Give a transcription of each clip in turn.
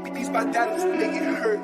These my daughters make it hurt.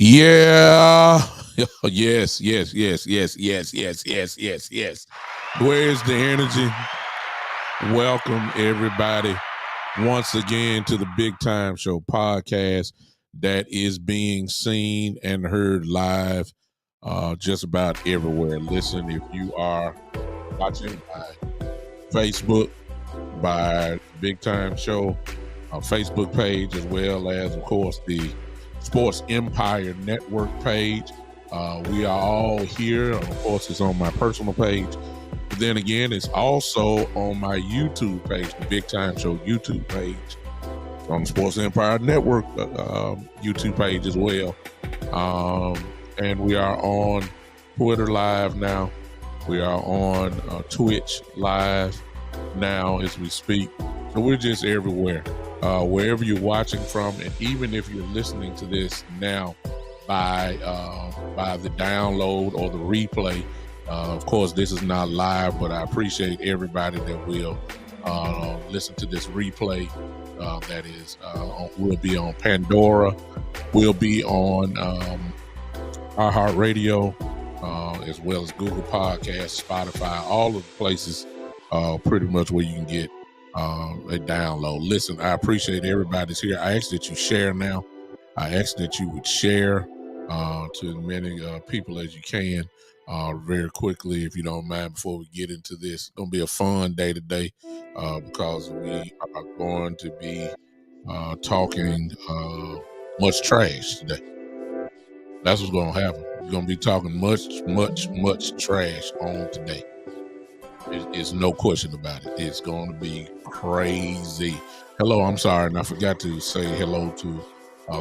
Yeah. Yes. Where's the energy? Welcome, everybody, once again to the Big Time Show podcast that is being seen and heard live just about everywhere. Listen, if you are watching by Facebook, by Big Time Show Facebook page, as well as, of course, the Sports Empire Network page. We are all here. Of course, it's on my personal page. But then again, it's also on my YouTube page, the Big Time Show YouTube page. It's on the Sports Empire Network YouTube page as well. And we are on Twitter Live now. We are on Twitch Live now as we speak. So we're just everywhere. Wherever you're watching from, and even if you're listening to this now by the download or the replay, of course this is not live, but I appreciate everybody that will listen to this replay. That is, will be on Pandora, will be on iHeartRadio, as well as Google Podcasts, Spotify, all of the places, pretty much where you can get a download. Listen, I appreciate everybody's here. I ask that you share now. I ask that you would share to as many people as you can very quickly, if you don't mind, before we get into this. It's going to be a fun day today because we are going to be talking much trash today. That's what's going to happen. We're going to be talking much trash on today. It's no question about it. It's going to be crazy. Hello, I'm sorry, and I forgot to say hello to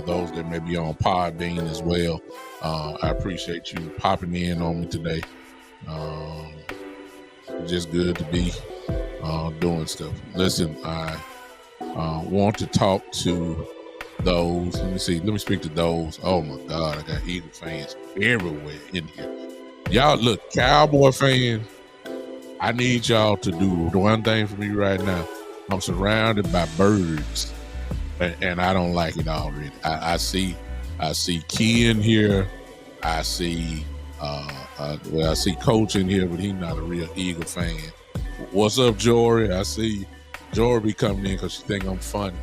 those that may be on Podbean as well. I appreciate you popping in on me today. Just good to be doing stuff. Listen, I want to talk to those. Let me speak to those. Oh my God, I got Eagle fans everywhere in here. Y'all, look, Cowboy fans, I need y'all to do one thing for me right now. I'm surrounded by birds, and I don't like it already. I see Key in here. I see I see Coach in here, but he's not a real Eagle fan. What's up, Jory? I see Jory be coming in because she think I'm funny,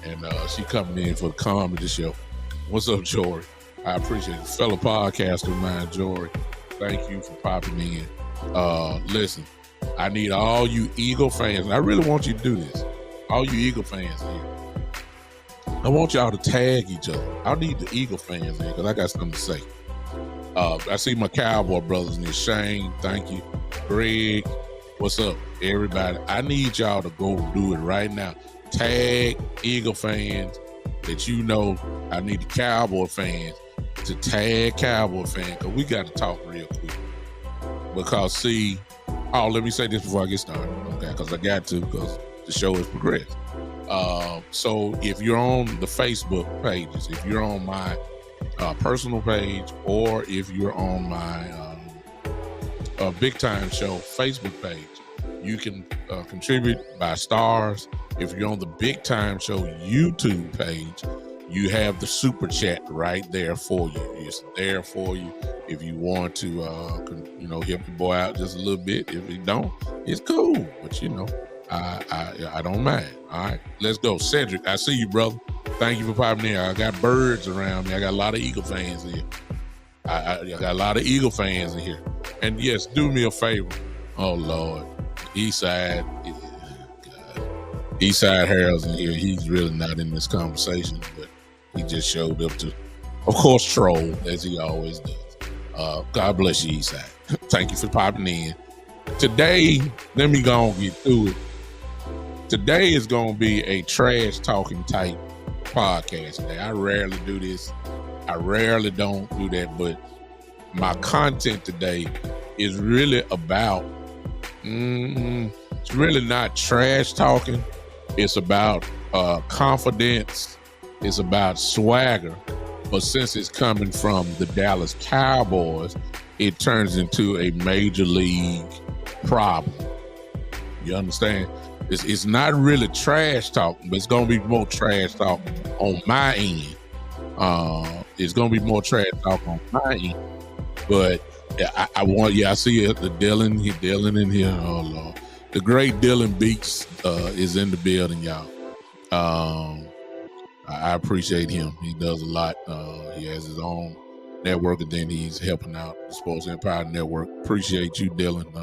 and she coming in for the comedy show. What's up, Jory? I appreciate it. Fellow podcaster of mine, Jory. Thank you for popping in. Listen, I need all you Eagle fans, and I really want you to do this. All you Eagle fans here, I want y'all to tag each other. I need the Eagle fans in because I got something to say. I see my Cowboy brothers in here. Shane, thank you. Greg, what's up, everybody? I need y'all to go do it right now. Tag Eagle fans that you know. I need the Cowboy fans to tag Cowboy fans because we got to talk real quick. Because see, let me say this before I get started, okay? Because I got to, because the show has progressed. So if you're on the Facebook pages, if you're on my personal page, or if you're on my Big Time Show Facebook page. You can contribute by stars. If you're on the Big Time Show YouTube page, you have the super chat right there for you. It's there for you if you want to, help your boy out just a little bit. If you don't, it's cool. But I don't mind. All right, let's go, Cedric. I see you, brother. Thank you for popping in. I got birds around me. I got a lot of Eagle fans here. I got a lot of Eagle fans in here. And yes, do me a favor. Oh Lord, Eastside Harold's in here. He's really not in this conversation, but he just showed up to, of course, troll as he always does. God bless you, Eastside. Thank you for popping in. Today, let me go and get through it. Today is going to be a trash talking type podcast today. I rarely do this. I rarely don't do that, but my content today is really about, it's really not trash talking. It's about confidence. It's about swagger. But since it's coming from the Dallas Cowboys, it turns into a major league problem. You understand? It's not really trash talk, but it's going to be more trash talk on my end. It's going to be more trash talk on my end. But I see it, the Dylan in here. Oh, Lord. The great Dylan Beats is in the building, y'all. I appreciate him. He does a lot. He has his own network, and then he's helping out the Sports Empire Network. Appreciate you, Dylan.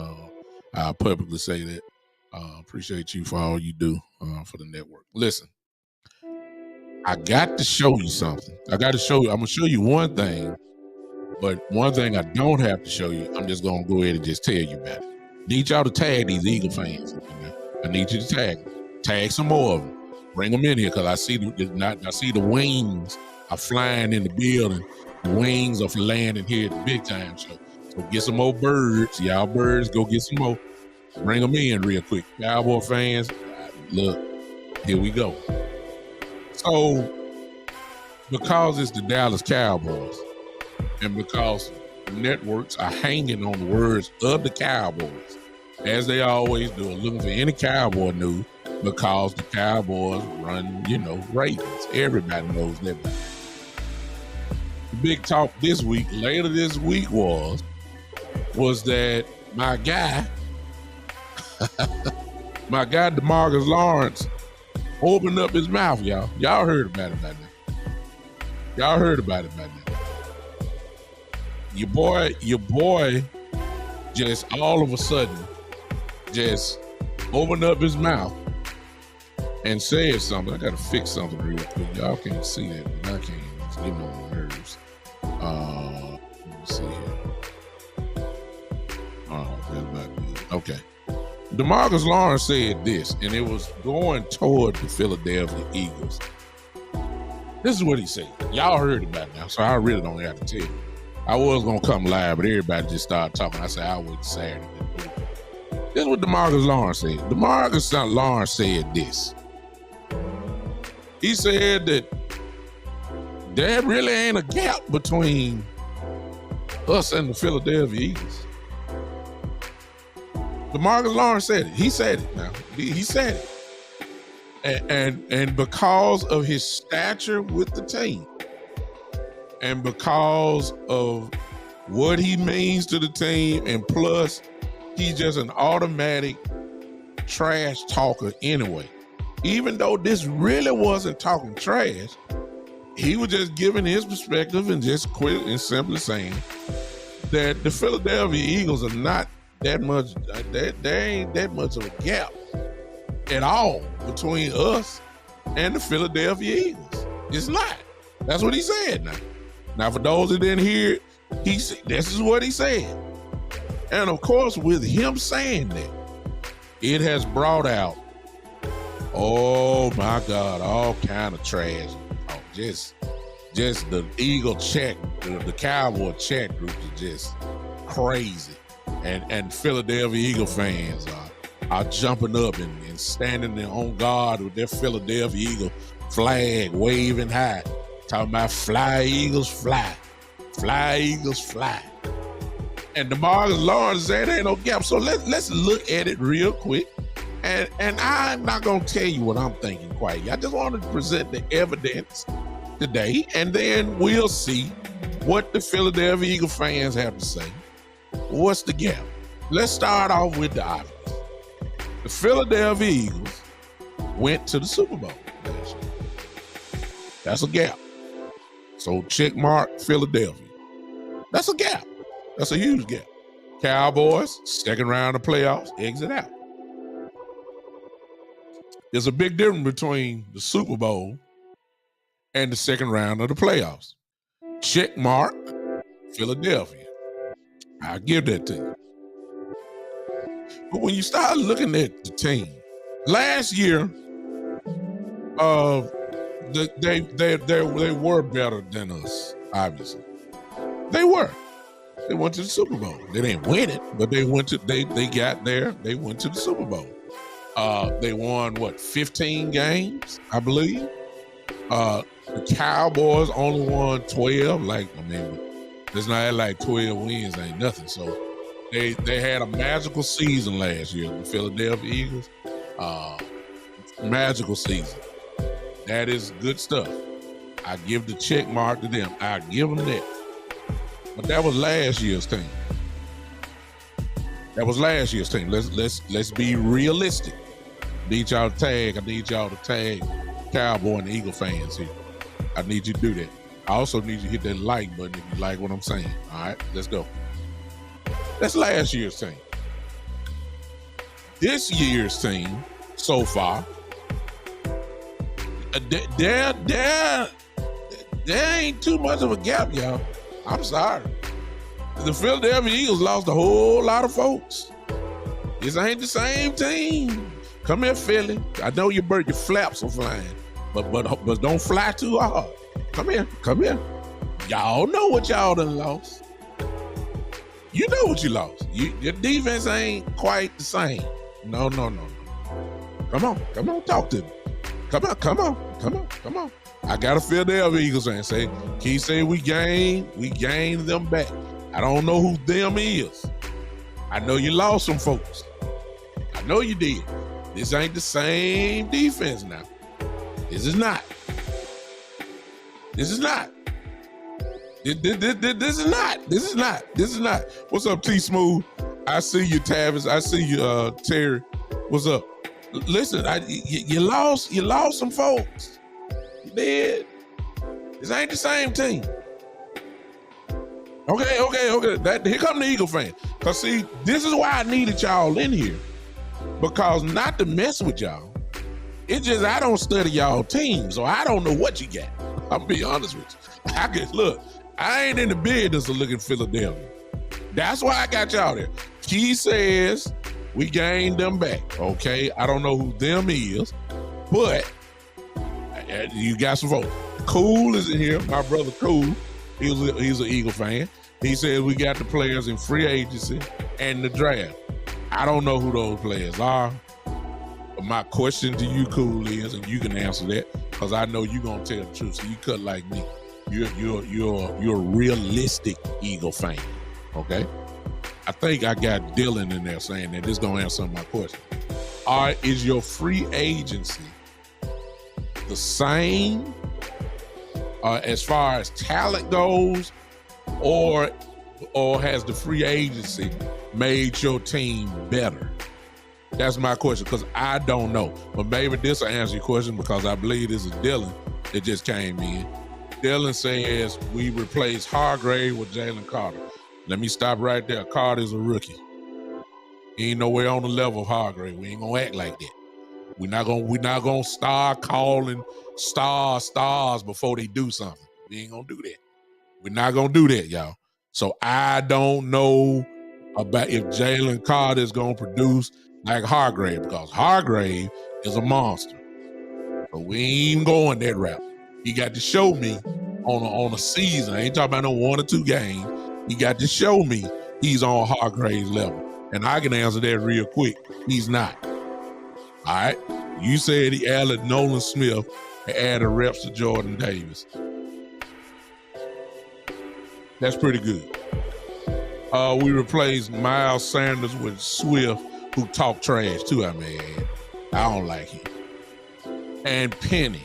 I publicly say that. Appreciate you for all you do for the network. Listen, I got to show you something. I'm going to show you one thing, but one thing I don't have to show you, I'm just going to go ahead and just tell you about it. Need y'all to tag these Eagle fans. I need you to tag them. Tag some more of them. Bring them in here, because I see the wings are flying in the building. The wings are landing here at the Big Time Show. So get some more birds. Y'all birds, go get some more. Bring them in real quick. Cowboy fans, look, here we go. So, because it's the Dallas Cowboys, and because the networks are hanging on the words of the Cowboys, as they always do, looking for any Cowboy news, because the Cowboys run, Ravens. Everybody knows that. The big talk this week, later this week, was that my guy Demarcus Lawrence opened up his mouth, y'all. Y'all heard about it by now. Your boy just all of a sudden just opened up his mouth and said something. I gotta fix something real quick. Y'all can't see that, but I can. It's getting on my nerves. Let me see here. Oh, that's not good. Okay. Demarcus Lawrence said this, and it was going toward the Philadelphia Eagles. This is what he said. Y'all heard about it now, so I really don't have to tell you. I was going to come live, but everybody just started talking. I said, I'll wait Saturday. This is what Demarcus Lawrence said. Demarcus Lawrence said this. He said that there really ain't a gap between us and the Philadelphia Eagles. Demarcus Lawrence said it. He said it now. He said it. And because of his stature with the team, and because of what he means to the team, and plus he's just an automatic trash talker anyway. Even though this really wasn't talking trash, he was just giving his perspective and just quick and simply saying that the Philadelphia Eagles are not that much, there ain't that much of a gap at all between us and the Philadelphia Eagles. It's not. That's what he said now. Now, for those that didn't hear it, this is what he said. And of course, with him saying that, it has brought out, oh my God, all kind of trash. Oh, just the Eagle chat, the Cowboy chat group is just crazy. And Philadelphia Eagle fans are jumping up and standing there on guard with their Philadelphia Eagle flag waving high, talking about fly Eagles fly, fly Eagles fly. And Demarcus Lawrence said there ain't no gap. So let's look at it real quick. And I'm not gonna tell you what I'm thinking quite yet. I just want to present the evidence today, and then we'll see what the Philadelphia Eagles fans have to say. What's the gap? Let's start off with the obvious. The Philadelphia Eagles went to the Super Bowl last year. That's a gap. So check mark Philadelphia. That's a gap. That's a huge gap. Cowboys, second round of playoffs, exit out. There's a big difference between the Super Bowl and the second round of the playoffs. Check mark Philadelphia. I'll give that to you. But when you start looking at the team, last year, they were better than us, obviously. They were. They went to the Super Bowl. They didn't win it, but they got there. They went to the Super Bowl. They won 15 games, I believe. The Cowboys only won 12. It's not like 12 wins ain't nothing. So they had a magical season last year, the Philadelphia Eagles. Magical season. That is good stuff. I give the check mark to them. I give them that. But that was last year's team. Let's be realistic. I need y'all to tag Cowboy and Eagle fans here. I need you to do that. I also need you to hit that like button if you like what I'm saying. All right, let's go. That's last year's team. This year's team so far, there ain't too much of a gap, y'all. I'm sorry. The Philadelphia Eagles lost a whole lot of folks. This ain't the same team. Come here, Philly. I know your flaps are flying, but don't fly too hard. Come here. Y'all know what y'all done lost. You know what you lost. Your defense ain't quite the same. No. Come on, talk to me. Come on. I got a Philadelphia Eagles fan say, Keith said we gained them back. I don't know who them is. I know you lost some folks. I know you did. This ain't the same defense now. This is not. This is not. What's up, T Smooth? I see you, Tavis. I see you, Terry. What's up? Listen, you lost some folks. You did. This ain't the same team. Okay. Here come the Eagle fan. Cause see, this is why I needed y'all in here. Because not to mess with y'all, it's just I don't study y'all team, so I don't know what you got. I'm be honest with you. I ain't in the business of looking at Philadelphia. That's why I got y'all there. Key says we gained them back. Okay, I don't know who them is, but you got some folks. Cool is in here. My brother Cool, he's an Eagle fan. He says we got the players in free agency and the draft. I don't know who those players are. But my question to you, Cool, is, and you can answer that, because I know you're gonna tell the truth. So you cut like me. You're a realistic Eagle fan. Okay? I think I got Dylan in there saying that this is gonna answer my question. All right, is your free agency the same as far as talent goes, or has the free agency made your team better? That's my question, because I don't know. But maybe this will answer your question, because I believe this is Dylan that just came in. Dylan says we replaced Hargrave with Jalen Carter. Let me stop right there. Carter's a rookie. He ain't nowhere on the level of Hargrave. We ain't gonna act like that. We're not gonna start calling stars before they do something. We ain't gonna do that. We're not gonna do that, y'all. So I don't know about if Jalen Carter is gonna produce like Hargrave, because Hargrave is a monster. So we ain't going that route. He got to show me on a season. I ain't talking about no 1 or 2 games. He got to show me he's on Hargrave's level. And I can answer that real quick. He's not. All right? You said he added Nolan Smith and added reps to Jordan Davis. That's pretty good. We replaced Miles Sanders with Swift, who talked trash too. I mean, I don't like him. And Penny.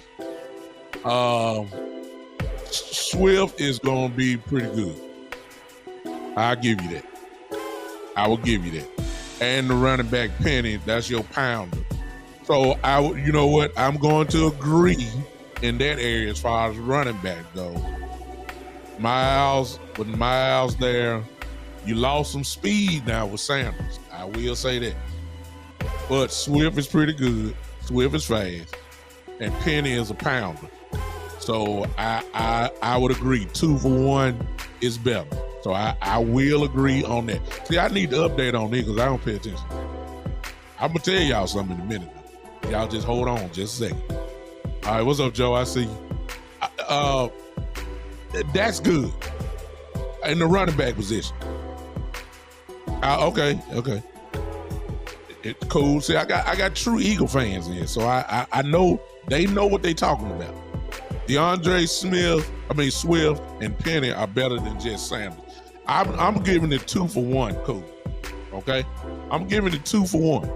Swift is going to be pretty good. I'll give you that. I will give you that. And the running back Penny, that's your pounder. So you know what? I'm going to agree in that area as far as running back goes. Miles there, you lost some speed now with Sanders. I will say that. But Swift is pretty good. Swift is fast. And Penny is a pounder. So I would agree 2 for 1 is better. So I will agree on that. See, I need to update on this because I don't pay attention. I'm going to tell y'all something in a minute. Y'all just hold on just a second. All right, what's up, Joe? I see you. That's good. In the running back position. Okay. Cool. See, I got true Eagle fans in here, so I know they know what they talking about. Swift and Penny are better than just Sanders. I'm giving it 2 for 1, cool. Okay, I'm giving it 2 for 1.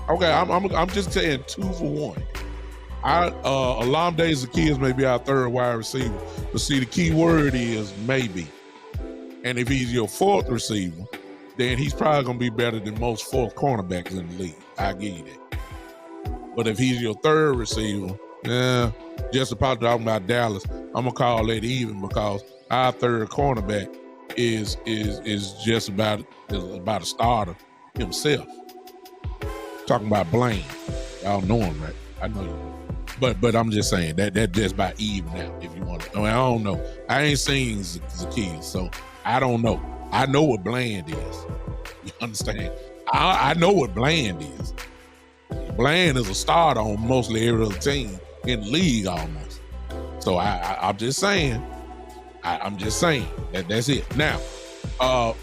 Okay, I'm just saying 2 for 1. Olamide Zaccheaus may be our third wide receiver, but see, the key word is maybe. And if he's your fourth receiver, then he's probably gonna be better than most fourth cornerbacks in the league. I give you that. But if he's your third receiver, just about talking about Dallas, I'm gonna call that even because our third cornerback is just about a starter himself. Talking about Blaine, y'all know him, right? I know you. But I'm just saying that just about even out if you want to. I don't know. I ain't seen Zaccheaus, so I don't know. I know what Bland is. You understand? I know what Bland is. Bland is a starter on mostly every other team in the league almost. So I'm just saying. I'm just saying that's it. Now, I'm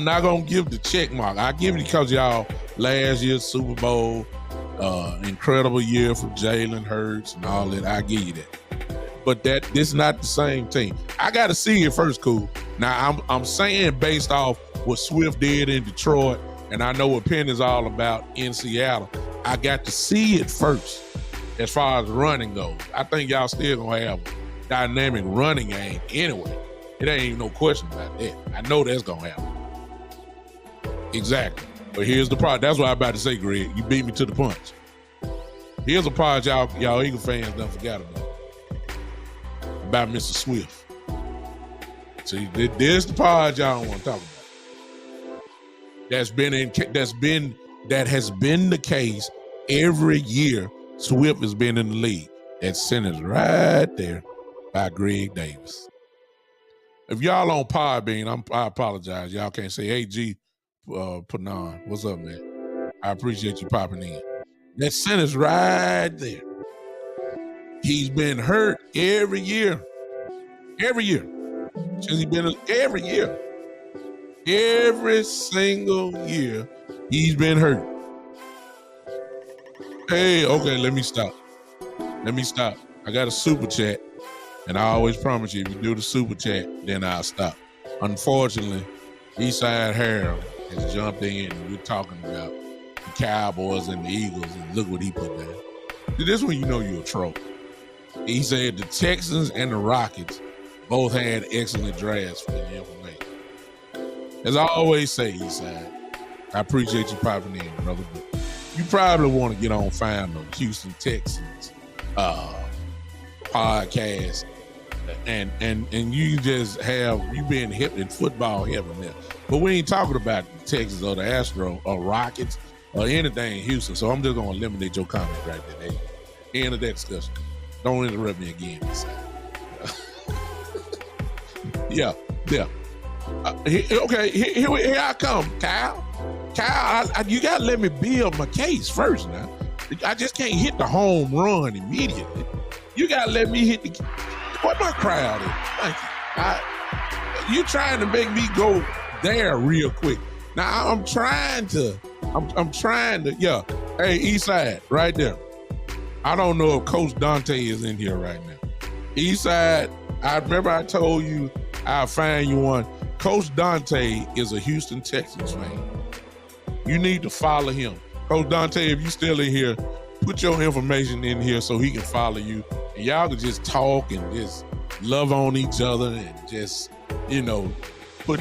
not gonna give the check mark. I give it because y'all last year's Super Bowl, incredible year for Jalen Hurts and all that. I give you that. But this is not the same team. I got to see it first, cool. Now I'm saying based off what Swift did in Detroit, and I know what Penny's all about in Seattle. I got to see it first as far as running goes. I think y'all still gonna have a dynamic running game anyway. It ain't even no question about that. I know that's gonna happen. Exactly. But here's the part. That's what I'm about to say, Greg. You beat me to the punch. Here's a part y'all Eagle fans done forgot about Mr. Swift. See, there's the part y'all don't want to talk about. That has been the case every year Swift has been in the league. That sentence right there by Greg Davis. If y'all on Podbean, I apologize. Y'all can't say, hey, G, Panan, what's up, man? I appreciate you popping in. That sentence right there. He's been hurt every year. Every year. Since he's been every year. Every single year he's been hurt. Hey, okay, let me stop. I got a super chat, and I always promise you, if you do the super chat, then I'll stop. Unfortunately, Eastside Harold has jumped in, and we're talking about the Cowboys and the Eagles, and look what he put down. See, this one you know you're a troll. He said the Texans and the Rockets both had excellent drafts for the information. As I always say, Eastside, I appreciate you popping in, brother. But you probably want to get on Find the Houston Texans podcast, and you just you been hip in football heaven there. But we ain't talking about the Texans or the Astros or Rockets or anything in Houston. So I'm just gonna eliminate your comment right there. End of that discussion. Don't interrupt me again, Eastside. Yeah. Okay, here I come, Kyle. You gotta let me build my case first now. I just can't hit the home run immediately. You gotta let me hit the. What my crowd is? Thank you. You trying to make me go there real quick. Now I'm trying to. Yeah. Hey, Eastside, right there. I don't know if Coach Dante is in here right now. Eastside, I remember I told you I'll find you one. Coach Dante is a Houston Texans fan. You need to follow him. Coach Dante, if you still in here, put your information in here so he can follow you. And y'all can just talk and just love on each other and just, put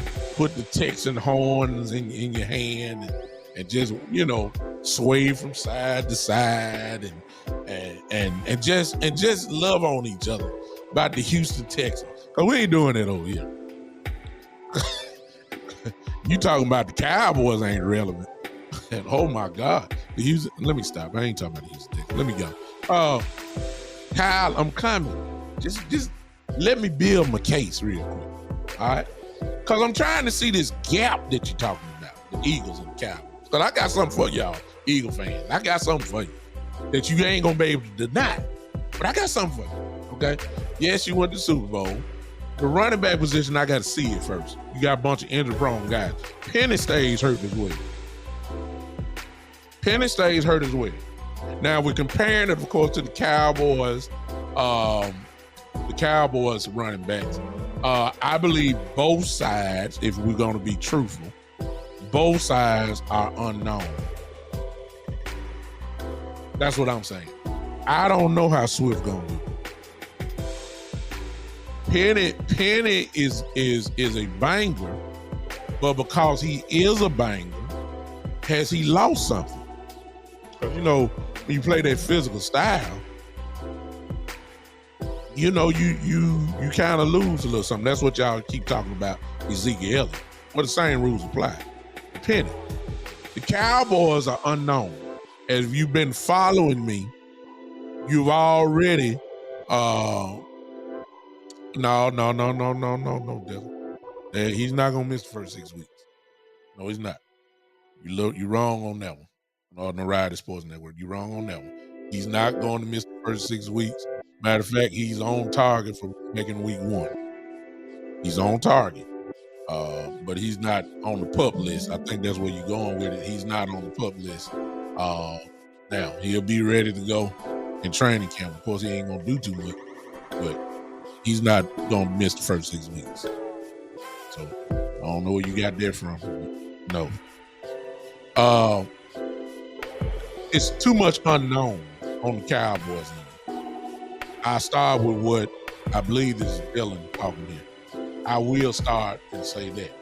the Texan horns in your hand and just, sway from side to side and just love on each other about the Houston Texans. Cause we ain't doing that over here. You talking about the Cowboys ain't relevant. And oh my God, let me stop. I ain't talking about the Houston Texans. Let me go. Kyle, I'm coming. Just let me build my case real quick. All right? Cause I'm trying to see this gap that you're talking about, the Eagles and the Cowboys. Cause I got something for y'all, Eagle fans. I got something for you that you ain't gonna be able to deny. But I got something for you. Okay? Yes, you went to the Super Bowl. The running back position, I got to see it first. You got a bunch of injury-prone guys. Penny stays hurt as well. Now, we're comparing it, of course, to the Cowboys. The Cowboys running backs. I believe both sides, if we're going to be truthful, both sides are unknown. That's what I'm saying. I don't know how Swift going to do. Penny is a banger, but because he is a banger, has he lost something? Because when you play that physical style, you kind of lose a little something. That's what y'all keep talking about, Ezekiel Elliott. Well, the same rules apply. Penny. The Cowboys are unknown. As you've been following me, you've already No, Devin. He's not gonna miss the first 6 weeks. No, he's not. You're wrong on that one. On the Rider Sports Network, you're wrong on that one. He's not going to miss the first 6 weeks. Matter of fact, he's on target for making week 1. He's on target, but he's not on the PUP list. I think that's where you're going with it. He's not on the PUP list. Now he'll be ready to go in training camp. Of course, he ain't gonna do too much, but he's not going to miss the first 6 weeks. So, I don't know where you got that from. No. It's too much unknown on the Cowboys now. I start with what I believe is Dylan talking here. I will start and say that.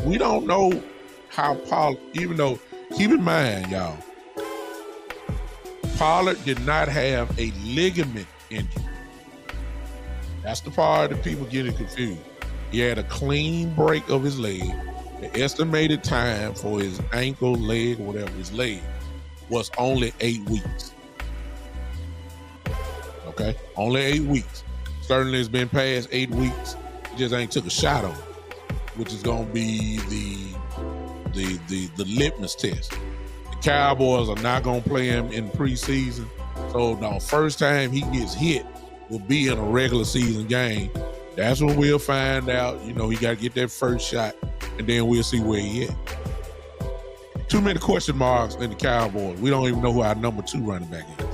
We don't know how Pollard, even though, keep in mind, y'all, Pollard did not have a ligament injury. That's the part that people getting confused. He had a clean break of his leg. The estimated time for his ankle, leg, or whatever, his leg, was only 8 weeks. Okay? Only 8 weeks. Certainly it's been past 8 weeks. He just ain't took a shot on it, which is going to be the litmus test. The Cowboys are not going to play him in preseason. So the first time he gets hit will be in a regular season game. That's when we'll find out, he got to get that first shot, and then we'll see where he is. Too many question marks in the Cowboys. We don't even know who our number 2 running back is.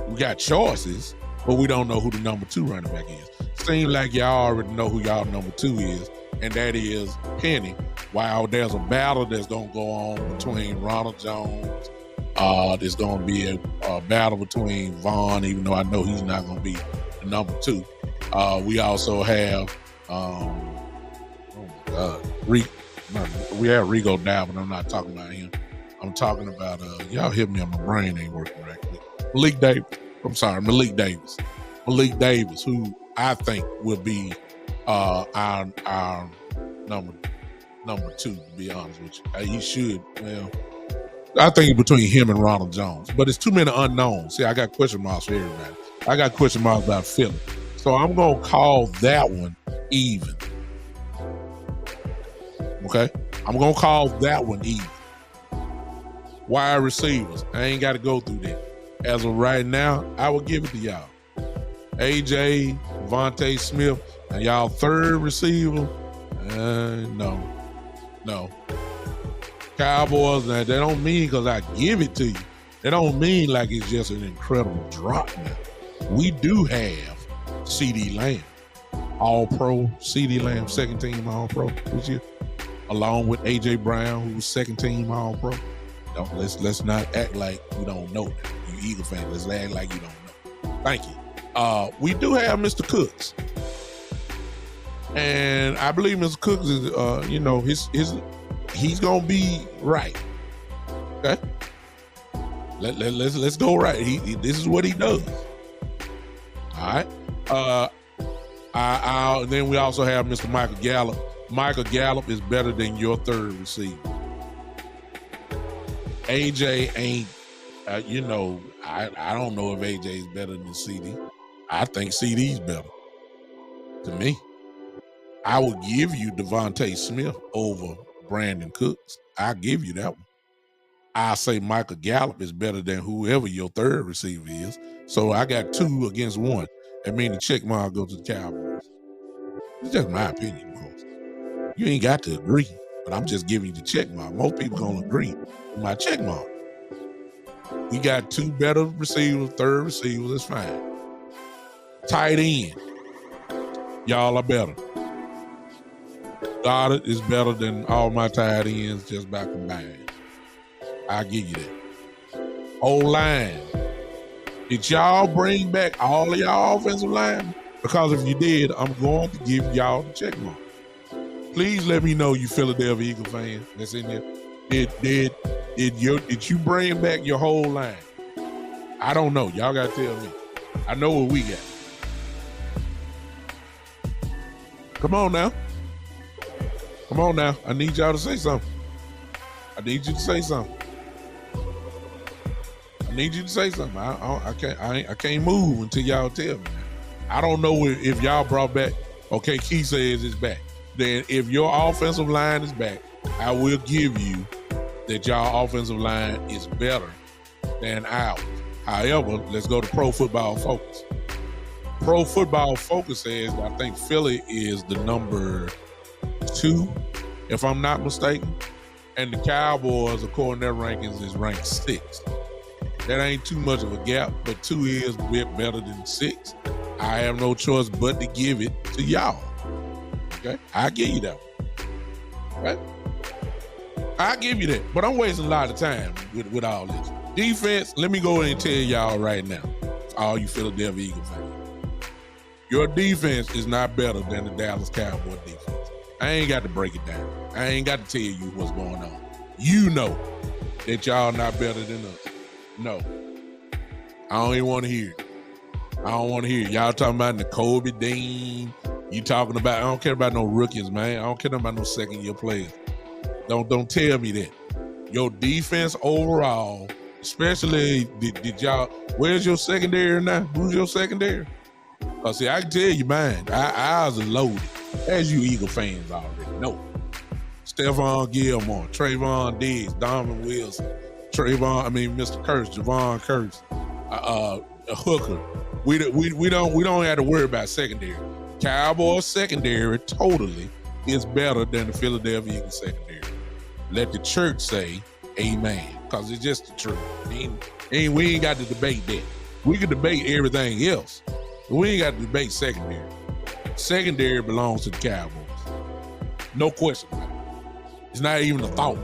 We got choices, but we don't know who the number 2 running back is. Seems like y'all already know who y'all number 2 is, and that is Penny. While there's a battle that's going to go on between Ronald Jones, there's going to be a battle between Vaughn, even though I know he's not going to be the number 2. We also have, we have Rigo Dow, but I'm not talking about him. I'm talking about, y'all hit me on my brain ain't working right. Malik Davis. Malik Davis, who I think will be our number 2, to be honest with you. He should, I think between him and Ronald Jones, but it's too many unknowns. See, I got question marks for everybody. I got question marks about Philly. So I'm going to call that one even. Okay? I'm going to call that one even. Wide receivers. I ain't got to go through that. As of right now, I will give it to y'all. AJ, Vontae Smith, and y'all third receiver. No. Cowboys, now, that don't mean because I give it to you. That don't mean like it's just an incredible drop now. We do have CD Lamb, All-Pro CD Lamb, second team All-Pro this year, along with AJ Brown, who was second team All-Pro. No, let's not act like we don't know that. You Eagle fans, let's act like you don't know. Thank you. We do have Mr. Cooks, and I believe Mr. Cooks is, he's gonna be right. Okay, let's go right. This is what he does. All right. Then we also have Mr. Michael Gallup. Michael Gallup is better than your third receiver. AJ ain't. I don't know if AJ is better than CD. I think CD's better. To me, I would give you Devontae Smith over Brandon Cooks. I'll give you that one. I say Michael Gallup is better than whoever your third receiver is. So I got 2 against 1. That means the check mark goes to the Cowboys. It's just my opinion, of course. You ain't got to agree, but I'm just giving you the check mark. Most people gonna agree with my check mark. We got 2 better receivers, third receivers, it's fine. Tight end, y'all are better. Goddard is better than all my tight ends just by combined. I'll give you that. O-line, did y'all bring back all of y'all offensive line? Because if you did, I'm going to give y'all the check mark. Please let me know you Philadelphia Eagle fans that's in there. Did you bring back your whole line? I don't know. Y'all gotta tell me. I know what we got. Come on now. I need y'all to say something. I need you to say something. I can't move until y'all tell me. I don't know if y'all brought back. Okay, Keith says it's back. Then if your offensive line is back, I will give you that y'all offensive line is better than ours. However, let's go to Pro Football Focus. Pro Football Focus says I think Philly is the number 2, if I'm not mistaken. And the Cowboys, according to their rankings, is ranked 6. That ain't too much of a gap, but 2 is a bit better than 6. I have no choice but to give it to y'all. Okay? I'll give you that one. Right? I'll give you that. But I'm wasting a lot of time with all this. Defense, let me go in and tell y'all right now, all you Philadelphia Eagle fans. Your defense is not better than the Dallas Cowboys defense. I ain't got to break it down. I ain't got to tell you what's going on. You know that y'all not better than us. No. I don't even want to hear it. I don't want to hear it. Y'all talking about N'Kobe Dean. You talking about, I don't care about no rookies, man. I don't care about no second-year players. Don't tell me that. Your defense overall, especially, did y'all, where's your secondary now? Who's your secondary? See, I can tell you mine. Ours are loaded, as you Eagle fans already know. Stephon Gilmore, Trayvon Diggs, Donovan Wilson, Mr. Curse, Javon Curse, Hooker. We don't have to worry about secondary. Cowboys secondary totally is better than the Philadelphia Eagles secondary. Let the church say amen, because it's just the truth. We ain't got to debate that. We can debate everything else, but we ain't got to debate secondary. Secondary belongs to the Cowboys. No question about it. It's not even a thought.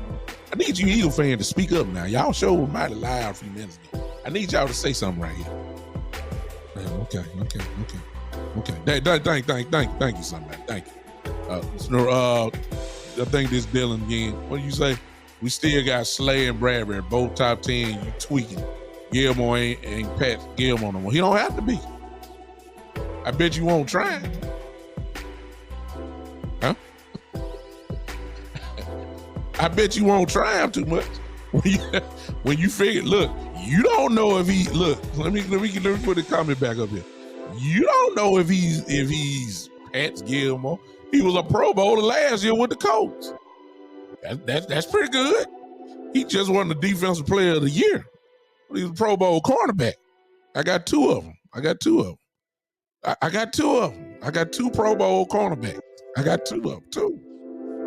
I need you Eagle fans to speak up now. Y'all show was mighty loud a few minutes ago. I need y'all to say something right here. Okay. Thank you, somebody. Thank you. I think this Dylan again. What do you say? We still got Slay and Bradbury, both top 10. You tweaking. Gilmore ain't Pat Gilmore no more. He don't have to be. I bet you won't try. Huh? I bet you won't try him too much. When you figure, look, you don't know if he, look, let me put the comment back up here. You don't know if he's Pat Gilmore. He was a Pro Bowler last year with the Colts. That's pretty good. He just won the Defensive Player of the Year. He was a Pro Bowl cornerback. I got 2 of them. I got 2 Pro Bowl cornerbacks. I got 2 of them, too.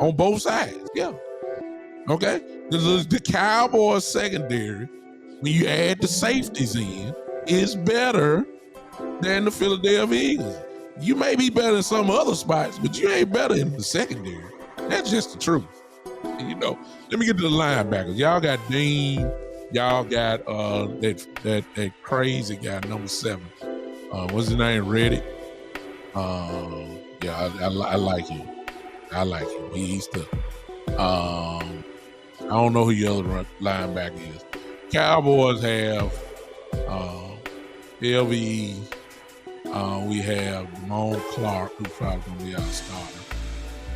On both sides, yeah. Okay? The Cowboys secondary, when you add the safeties in, is better than the Philadelphia Eagles. You may be better in some other spots, but you ain't better in the secondary. That's just the truth. You know, let me get to the linebackers. Y'all got Dean. Y'all got that crazy guy, number 7. What's his name? Reddick. Yeah, I like him. I like him. He's tough. I don't know who your other linebacker is. Cowboys have LVE. We have Damone Clark, who's probably going to be our starter.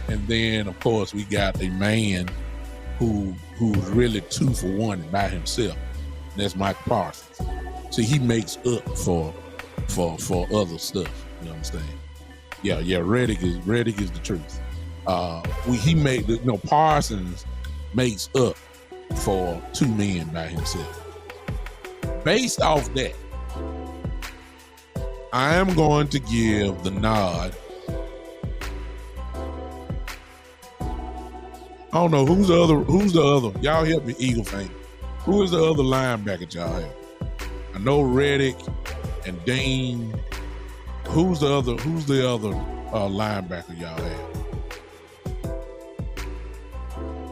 And then, of course, we got a man who's really 2 for 1 by himself. That's Mike Parsons. See, he makes up for other stuff. You understand? Yeah. Reddick is the truth. Parsons makes up for 2 men by himself. Based off that, I am going to give the nod. I don't know who's the other. Y'all help me, Eagle fan. Who is the other linebacker y'all have? I know Reddick and Dean. Who's the other linebacker y'all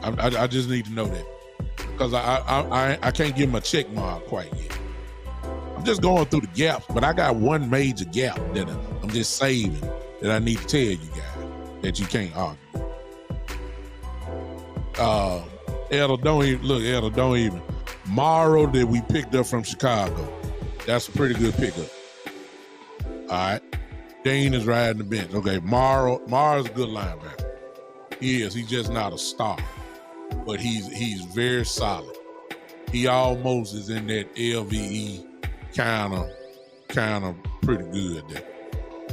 have? I just need to know that because I can't give him a check mark quite yet. I'm just going through the gaps, but I got one major gap that I'm just saving that I need to tell you guys that you can't argue. Elder, don't even. Morrow that we picked up from Chicago. That's a pretty good pickup. All right. Dean is riding the bench. Okay, Morrow's a good linebacker. He is. He's just not a star. But he's very solid. He almost is in that LVE kind of pretty good there.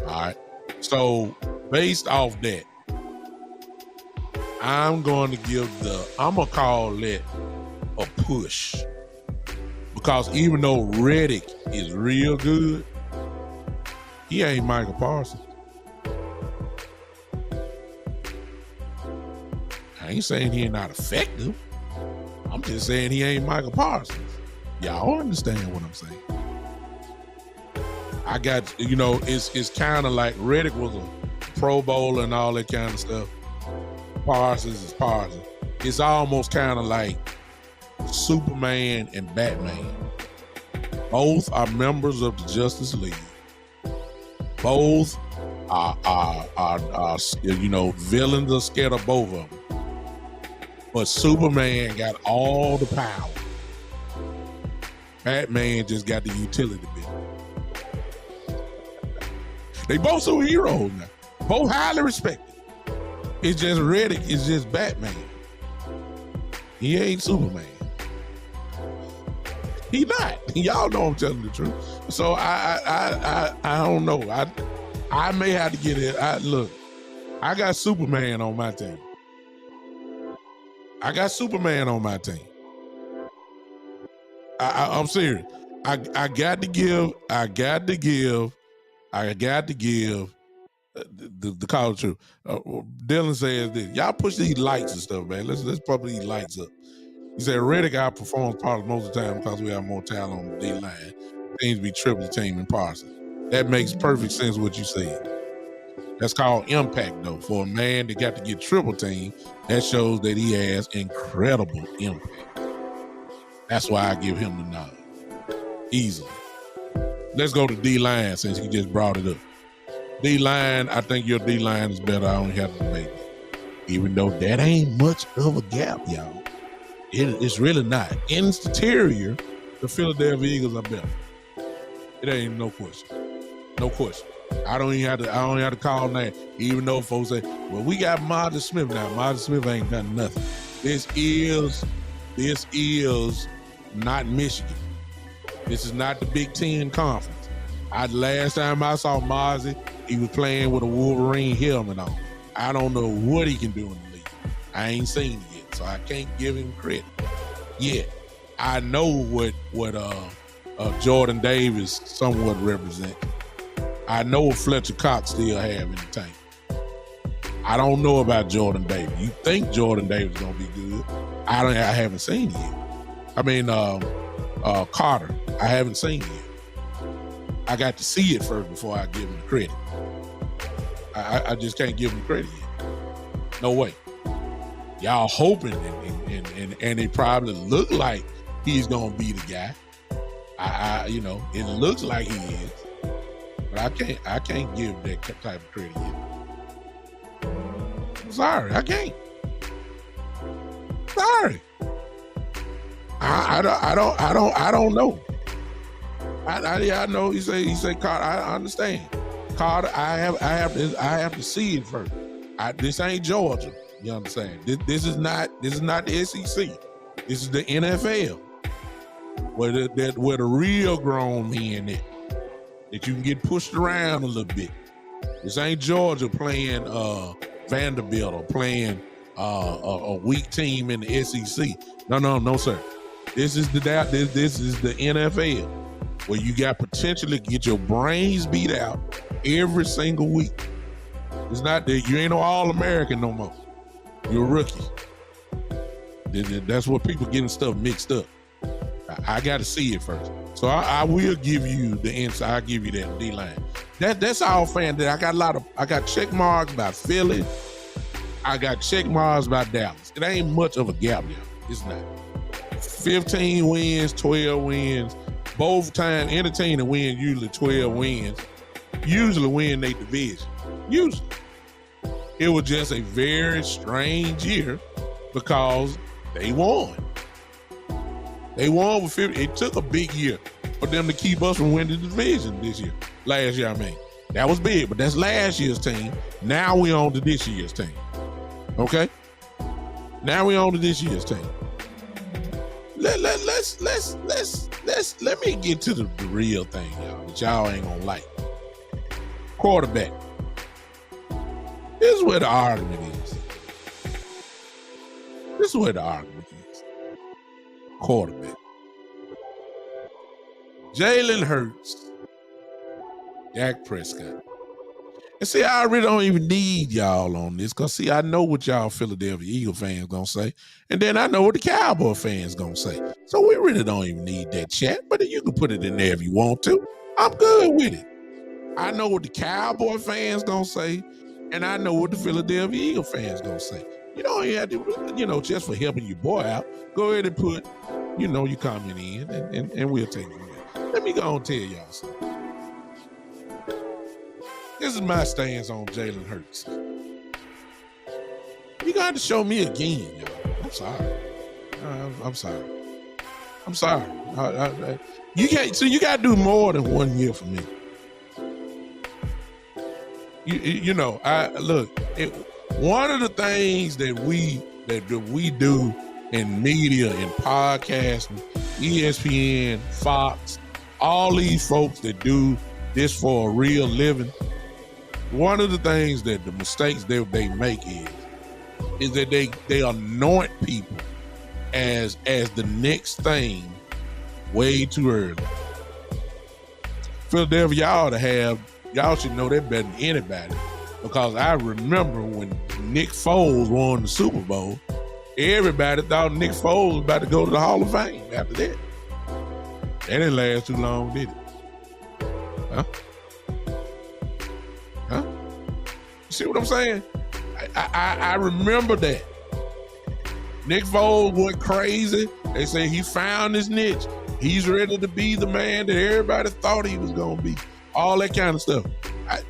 All right. So based off that, I'm going to call it a push. Because even though Reddick is real good, he ain't Michael Parsons. I ain't saying he ain't not effective. I'm just saying he ain't Michael Parsons. Y'all understand what I'm saying? I got, it's kind of like Reddick was a Pro Bowler and all that kind of stuff. Parsons is Parsons. It's almost kind of like Superman and Batman. Both are members of the Justice League. Both are villains are scared of both of them. But Superman got all the power. Batman just got the utility bit. They both superheroes now. Both highly respected. It's just Reddick is just Batman. He ain't Superman. He not. Y'all know I'm telling the truth. So I don't know. I may have to get it. Look, I got Superman on my team. I'm serious. I got to give the call the truth. Dylan says this. Y'all push these lights and stuff, man. Let's pump these lights up. He said Reddick outperforms Parsons most of the time because we have more talent on the D-line. Teams be triple team in Parsons. That makes perfect sense what you said. That's called impact, though. For a man that got to get triple team, that shows that he has incredible impact. That's why I give him the nod. Easily. Let's go to D-line since he just brought it up. D-line, I think your D-line is better. I don't have to debate it. Even though that ain't much of a gap, y'all. It's really not. Interior, the Philadelphia Eagles are better. It ain't no question. No question. I don't have to call that. Even though folks say, well, we got Martin Smith now. Martin Smith ain't done nothing. This is not Michigan. This is not the Big Ten Conference. Last time I saw Marzi, he was playing with a Wolverine helmet on. I don't know what he can do in the league. I ain't seen it yet, so I can't give him credit yet. I know what Jordan Davis somewhat represents. I know what Fletcher Cox still have in the tank. I don't know about Jordan Davis. You think Jordan Davis is gonna be good? I haven't seen it yet. I mean, Carter, I haven't seen it yet. I got to see it first before I give him the credit. I just can't give him credit yet. No way. Y'all hoping and it probably look like he's gonna be the guy. It looks like he is, but I can't give that type of credit yet. I'm sorry, I can't. Sorry. I don't know. I know he say Carter. I understand. Carter, I have to see it first. This ain't Georgia. You understand? This is not the SEC. This is the NFL, where the real grown men at, that you can get pushed around a little bit. This ain't Georgia playing Vanderbilt or playing a weak team in the SEC. No, sir. This is the NFL, where you got potentially get your brains beat out every single week. It's not that you ain't no All-American no more. You're a rookie. That's what people getting stuff mixed up. I got to see it first. So I will give you the inside. I'll give you that D-line. That's all fan. I got check marks about Philly. I got check marks about Dallas. It ain't much of a gap, y'all. It's not. 15 wins, 12 wins. Both times, any team that wins usually 12 wins, usually win their division. Usually. It was just a very strange year because they won. They won with 50. It took a big year for them to keep us from winning the division last year, I mean. That was big, but that's last year's team. Now we on to this year's team. Okay? Now we on to this year's team. Let me get to the real thing, y'all, that y'all ain't gonna like. Quarterback. This is where the argument is. Quarterback. Jalen Hurts. Dak Prescott. And see, I really don't even need y'all on this, because see, I know what y'all Philadelphia Eagle fans gonna say, and then I know what the Cowboy fans gonna say. So we really don't even need that chat, but you can put it in there if you want to. I'm good with it. I know what the Cowboy fans gonna say, and I know what the Philadelphia Eagle fans gonna say. You don't have to, just for helping your boy out, go ahead and put, your comment in, and we'll take it from there. Let me go and tell y'all something. This is my stance on Jalen Hurts. You got to show me again, y'all. I'm sorry. I'm sorry. You can't. So you got to do more than 1 year for me. One of the things that we do in media and podcasting, ESPN, Fox, all these folks that do this for a real living, one of the things that the mistakes they make is that they anoint people as the next thing way too early. Philadelphia, y'all should know that better than anybody, because I remember when Nick Foles won the Super Bowl, everybody thought Nick Foles was about to go to the Hall of Fame after that. That didn't last too long, did it? Huh? You see what I'm saying? I remember that. Nick Foles went crazy. They say he found his niche. He's ready to be the man that everybody thought he was going to be. All that kind of stuff.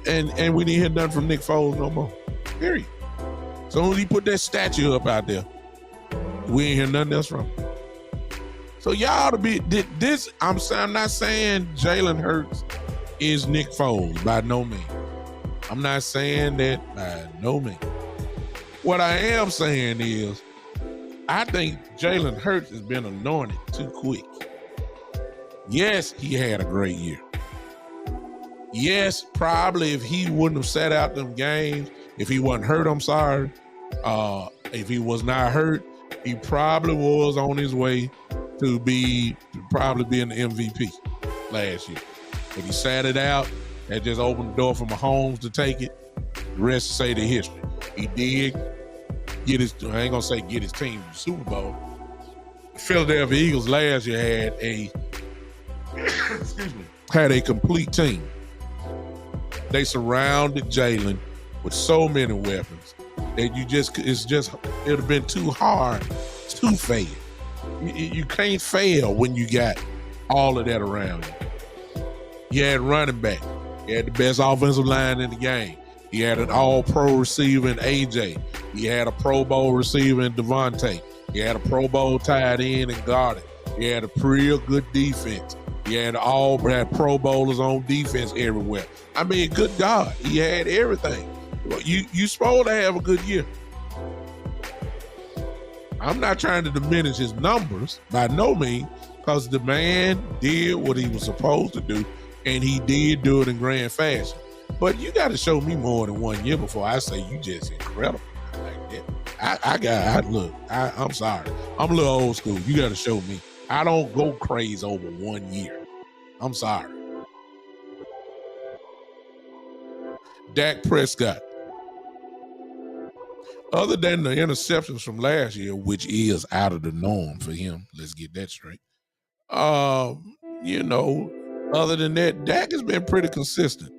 And we didn't hear nothing from Nick Foles no more. Period. So when he put that statue up out there, we ain't hear nothing else from him. So y'all to be this. I'm not saying Jalen Hurts is Nick Foles by no means. I'm not saying that by no means. What I am saying is, I think Jalen Hurts has been anointed too quick. Yes, he had a great year. Yes, probably if he wouldn't have sat out them games, if he wasn't hurt, if he was not hurt, he probably was on his way to probably being the MVP last year. If he sat it out, that just opened the door for Mahomes to take it. The rest say the history. He did get his team to the Super Bowl. The Philadelphia Eagles last year had had a complete team. They surrounded Jalen with so many weapons that it'd have been too hard to fail. You can't fail when you got all of that around you. You had running back. You had the best offensive line in the game. You had an all-pro receiver in AJ. You had a Pro Bowl receiver in Devontae. You had a Pro Bowl tight end in Goddard. You had a real good defense. You had Pro Bowlers on defense everywhere. I mean, good God, he had everything. You supposed to have a good year. I'm not trying to diminish his numbers by no means, because the man did what he was supposed to do, and he did do it in grand fashion. But you got to show me more than 1 year before I say you just incredible like that. I'm sorry. I'm a little old school. You got to show me. I don't go crazy over 1 year. I'm sorry. Dak Prescott. Other than the interceptions from last year, which is out of the norm for him, let's get that straight. Other than that, Dak has been pretty consistent.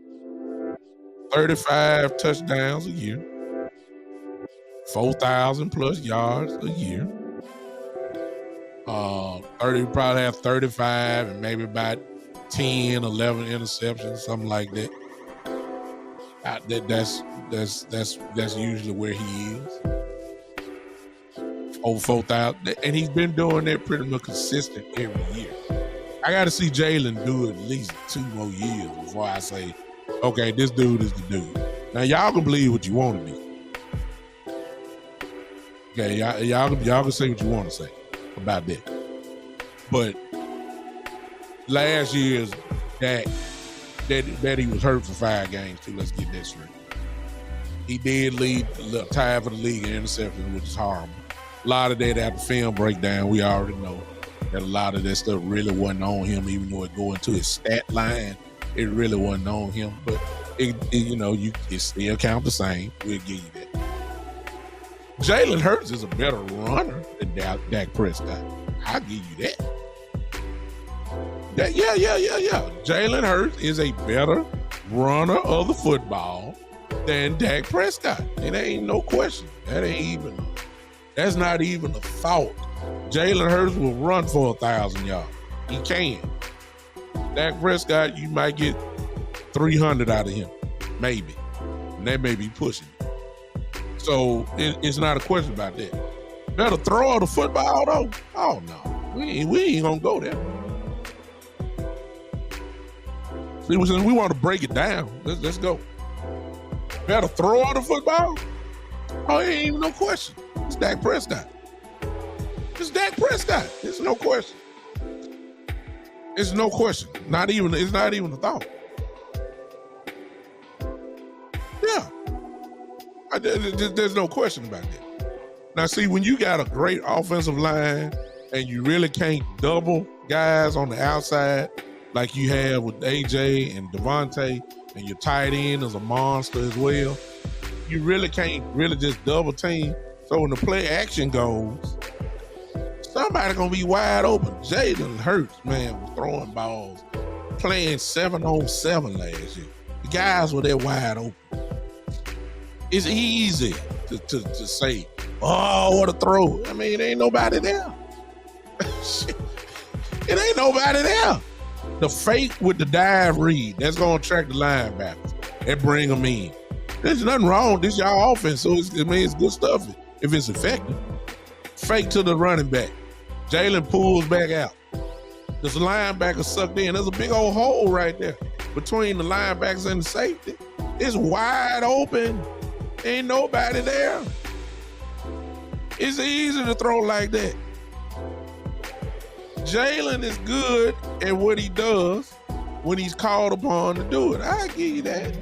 35 touchdowns a year, 4,000 plus yards a year. 30 probably have 35 and maybe about 10, 11 interceptions, something like that. That's usually where he is. Over 4,000, and he's been doing that pretty much consistent every year. I got to see Jalen do at least 2 more years before I say, okay, this dude is the dude. Now y'all can believe what you want to be. Okay, y'all can say what you want to say about that. But last year's that he was hurt for 5 games too. Let's get that straight. He did tie for the league in interceptions, which is horrible. A lot of that after film breakdown, we already know that a lot of that stuff really wasn't on him, even though it go into his stat line. It really wasn't on him, but it still count the same. We'll give you that. Jalen Hurts is a better runner than Dak Prescott. I'll give you that. Yeah. Jalen Hurts is a better runner of the football than Dak Prescott. It ain't no question. That's not even a thought. Jalen Hurts will run for 1,000 yards. He can. Dak Prescott, you might get 300 out of him, maybe. And that may be pushing it. So it's not a question about that. Better throw the football though? Oh no, we ain't gonna go there. See, we want to break it down. Let's go. Better throw the football? Oh, it ain't even no question. It's Dak Prescott. It's Dak Prescott. It's no question. It's no question. It's not even a thought. Yeah. There's no question about that. Now, see, when you got a great offensive line and you really can't double guys on the outside like you have with AJ and Devontae, and your tight end is a monster as well, you really can't just double team. So when the play action goes, somebody gonna be wide open. Jalen Hurts, man, was throwing balls, playing 7-on-7 last year. The guys were there wide open. It's easy to say, oh, what a throw. I mean, ain't nobody there. It ain't nobody there. The fake with the dive read, that's gonna attract the linebackers and bring them in. There's nothing wrong. This is y'all offense, so it's good stuff if it's effective. Fake to the running back. Jalen pulls back out. This linebacker sucked in. There's a big old hole right there between the linebackers and the safety. It's wide open. Ain't nobody there. It's easy to throw like that. Jalen is good at what he does when he's called upon to do it. I give you that.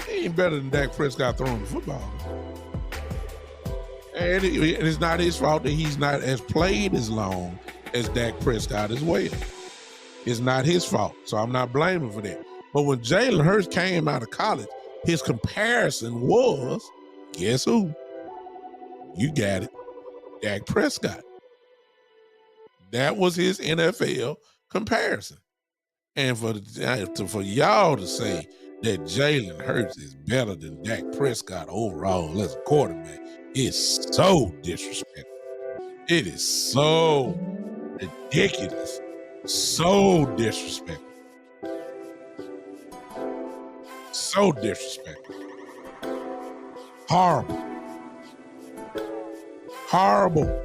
He ain't better than Dak Prescott throwing the football. And it's not his fault that he's not as played as long as Dak Prescott as well. It's not his fault, so I'm not blaming for that. But when Jalen Hurts came out of college, his comparison was, guess who? You got it, Dak Prescott. That was his NFL comparison. And for y'all to say that Jalen Hurts is better than Dak Prescott overall as a quarterback is so disrespectful. It is so ridiculous. So disrespectful. So disrespectful. Horrible. Horrible.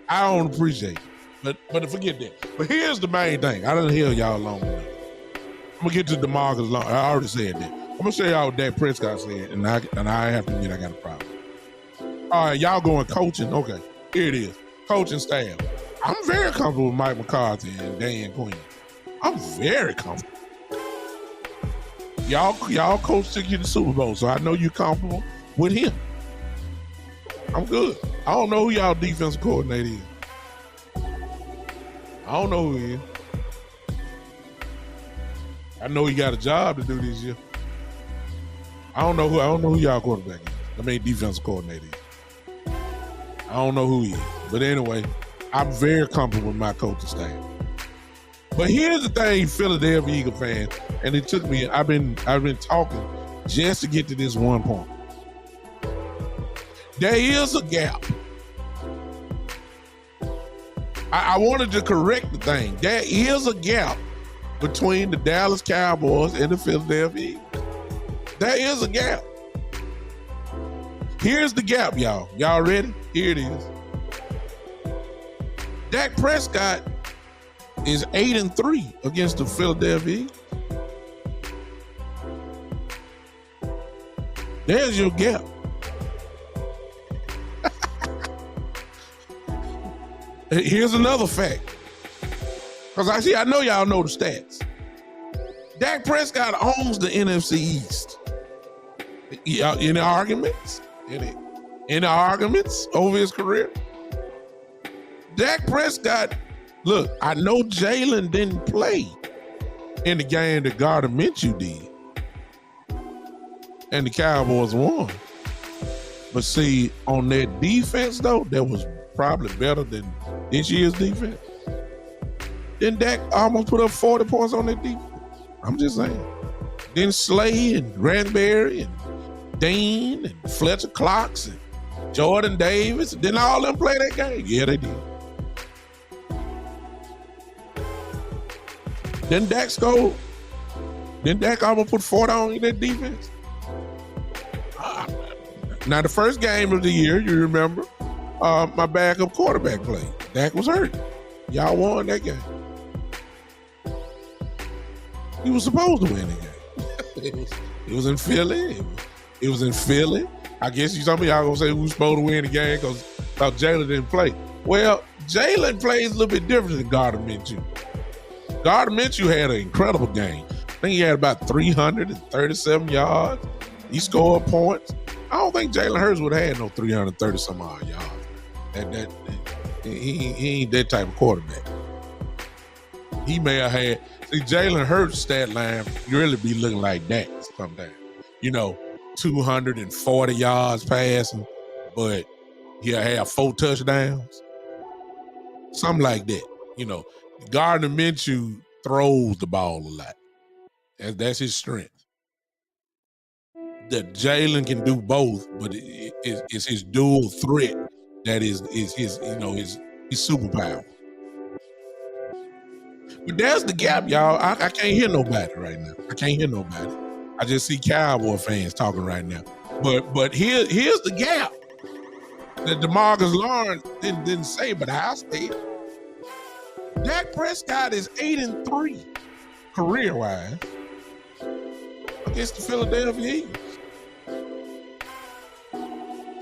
I don't appreciate it. But forget that. But here's the main thing. I done hear y'all long enough. I'm gonna get to Demarcus long. I already said that. I'm gonna show y'all what Dak Prescott said, and I have to admit I got a problem. All right, y'all going coaching. Okay, here it is. Coaching staff. I'm very comfortable with Mike McCarthy and Dan Quinn. I'm very comfortable. Y'all coach took you to the Super Bowl, so I know you're comfortable with him. I'm good. I don't know who y'all defensive coordinator is. I don't know who he is. I know he got a job to do this year. I don't know who y'all quarterback is. I mean defensive coordinator is. I don't know who he is. But anyway, I'm very comfortable with my coaching staff. But here's the thing, Philadelphia Eagle fans, and it took me, I've been talking just to get to this one point. There is a gap. I wanted to correct the thing. There is a gap between the Dallas Cowboys and the Philadelphia Eagles. There is a gap. Here's the gap, y'all. Y'all ready? Here it is. Dak Prescott is 8-3 against the Philadelphia Eagles. There's your gap. Here's another fact. Because I know y'all know the stats. Dak Prescott owns the NFC East. Any arguments? Any arguments over his career? Dak Prescott, look, I know Jalen didn't play in the game that Gardner Minshew did. And the Cowboys won. But see, on that defense, though, that was probably better than this year's defense. Then Dak almost put up 40 points on that defense. I'm just saying. Then Slay and Granberry and Dean and Fletcher Cox and Jordan Davis, didn't all them play that game? Yeah, they did. Then Dak scored. Then Dak almost put 40 on in that defense. Now, the first game of the year, you remember, my backup quarterback played. Dak was hurt. Y'all won that game. He was supposed to win the game. It was in Philly. It was in Philly. I guess some of y'all gonna say who's supposed to win the game because Jalen didn't play. Well, Jalen plays a little bit different than Gardner Minshew. Gardner Minshew had an incredible game. I think he had about 337 yards. He scored points. I don't think Jalen Hurts would have had no 330 some odd yards. He ain't that type of quarterback. He may have had. See, Jalen Hurts' stat line really be looking like that sometimes. 240 yards passing, but he'll have 4 touchdowns. Something like that. Gardner Minshew throws the ball a lot. That's his strength. That Jalen can do both, but it's his dual threat that is his his superpower. But there's the gap, y'all. I can't hear nobody right now. I can't hear nobody. I just see Cowboy fans talking right now. But here's the gap that Demarcus Lawrence didn't say, but I say it. Dak Prescott is 8-3 career-wise against the Philadelphia Eagles.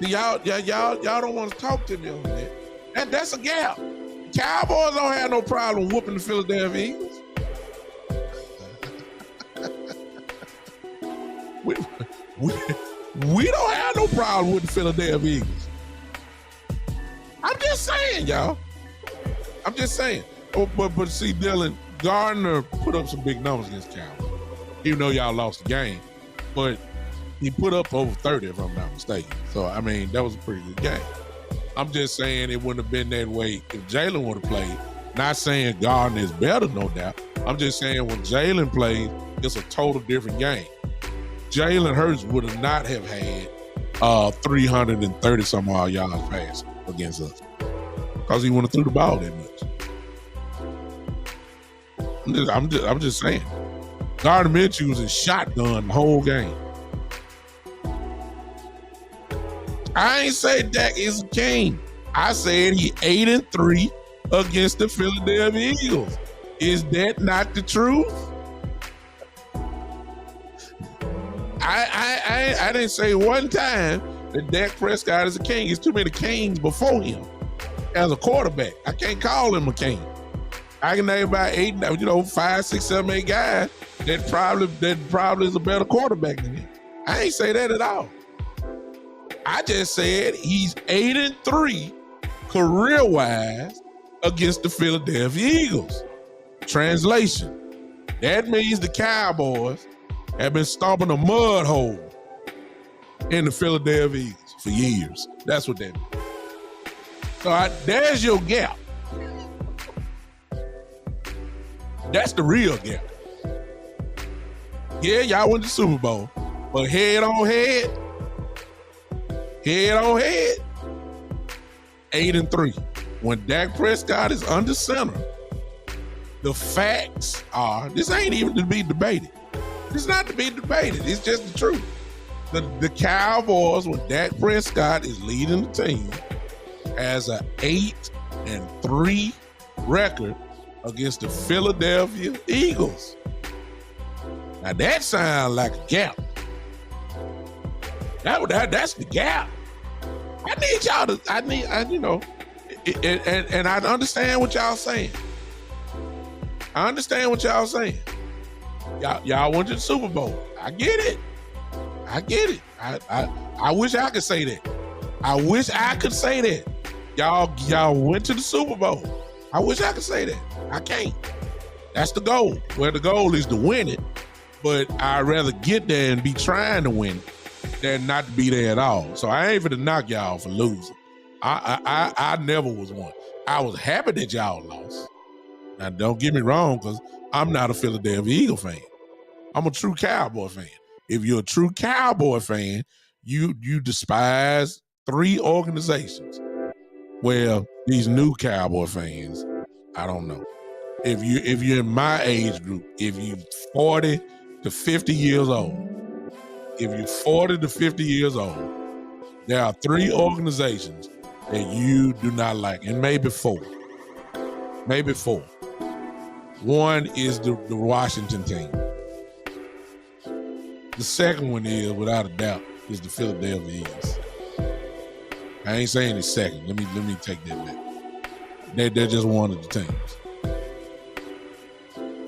See, y'all don't want to talk to me on that. That's a gap. Cowboys don't have no problem whooping the Philadelphia Eagles. we don't have no problem with the Philadelphia Eagles. I'm just saying, y'all. I'm just saying. But see, Dylan, Gardner put up some big numbers against Cowboys. Even though y'all lost the game. But he put up over 30, if I'm not mistaken. So, I mean, that was a pretty good game. I'm just saying it wouldn't have been that way if Jalen would have played. Not saying Gardner is better, no doubt. I'm just saying when Jalen plays, it's a total different game. Jalen Hurts would have not have had 330 some odd yards pass against us because he wouldn't have threw the ball that much. I'm just saying. Gardner Minshew was in shotgun the whole game. I ain't say Dak is a king. I said he 8-3 against the Philadelphia Eagles. Is that not the truth? I didn't say one time that Dak Prescott is a king. There's too many kings before him as a quarterback. I can't call him a king. I can name about 5, 6, 7, 8 guys that probably is a better quarterback than him. I ain't say that at all. I just said he's 8-3 career-wise against the Philadelphia Eagles. Translation: that means the Cowboys have been stomping a mud hole in the Philadelphia Eagles for years. That's what that means. So there's your gap. That's the real gap. Yeah, y'all won the Super Bowl, but head on head, 8-3. When Dak Prescott is under center, the facts are, this ain't even to be debated. It's not to be debated. It's just the truth. The Cowboys, when Dak Prescott is leading the team, has an 8-3 record against the Philadelphia Eagles. Now that sounds like a gap. That's the gap. I need y'all to, and I understand what y'all saying. Y'all went to the Super Bowl. I get it. I wish I could say that. Y'all went to the Super Bowl. I wish I could say that. I can't. That's the goal. Well, the goal is to win it, but I'd rather get there and be trying to win it than not to be there at all. So I ain't finna knock y'all for losing. I never was one. I was happy that y'all lost. Now, don't get me wrong, because I'm not a Philadelphia Eagle fan. I'm a true Cowboy fan. If you're a true Cowboy fan, you despise 3 organizations. Well, these new Cowboy fans, I don't know. If you're in my age group, if you're 40 to 50 years old, there are 3 organizations that you do not like, and maybe 4. One is the Washington team. The second one is, without a doubt, is the Philadelphia Eagles. I ain't saying it's second. Let me take that back. They're just one of the teams.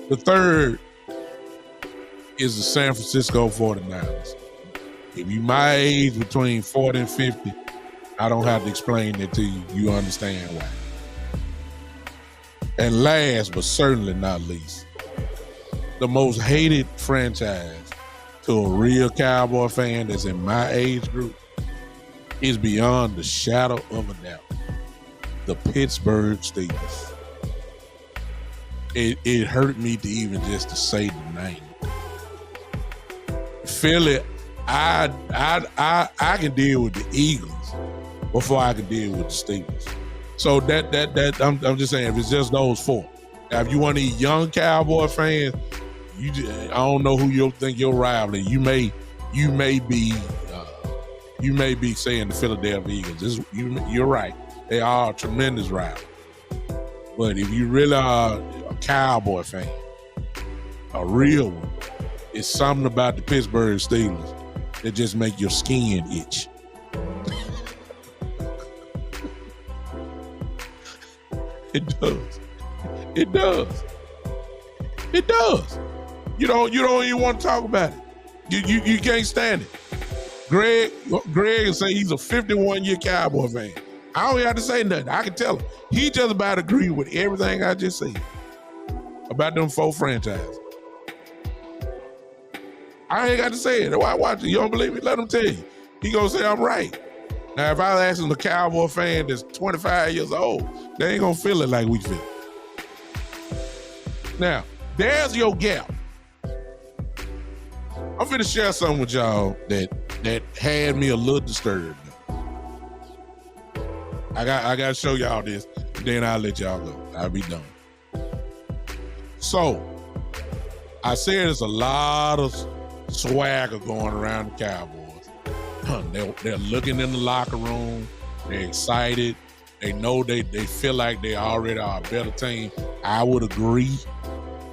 The third is the San Francisco 49ers. If you my age, between 40 and 50, I don't have to explain that to you. You understand why. And last, but certainly not least, the most hated franchise to a real Cowboy fan that's in my age group is beyond the shadow of a doubt. The Pittsburgh Steelers. It hurt me to even just to say the name. Philly, I can deal with the Eagles before I can deal with the Steelers. So that I'm just saying, if it's just those 4. Now, if you want these young Cowboy fans, I don't know who you'll think your rival is. You may be saying the Philadelphia Eagles. You're right. They are a tremendous rival. But if you really are a Cowboy fan, a real one, it's something about the Pittsburgh Steelers that just make your skin itch. It does. You don't even want to talk about it. You can't stand it. Greg will say he's a 51-year Cowboy fan. I don't have to say nothing. I can tell him. He just about agree with everything I just said about them 4 franchises. I ain't got to say it. Why watch it? You don't believe me? Let him tell you. He gonna say I'm right. Now, if I ask him a Cowboy fan that's 25 years old, they ain't gonna feel it like we feel it. Now, there's your gap. I'm finna share something with y'all that had me a little disturbed. I gotta show y'all this, then I'll let y'all go. I'll be done. So, I said there's a lot of swagger going around the Cowboys. They're looking in the locker room. They're excited. They know they feel like they already are a better team. I would agree.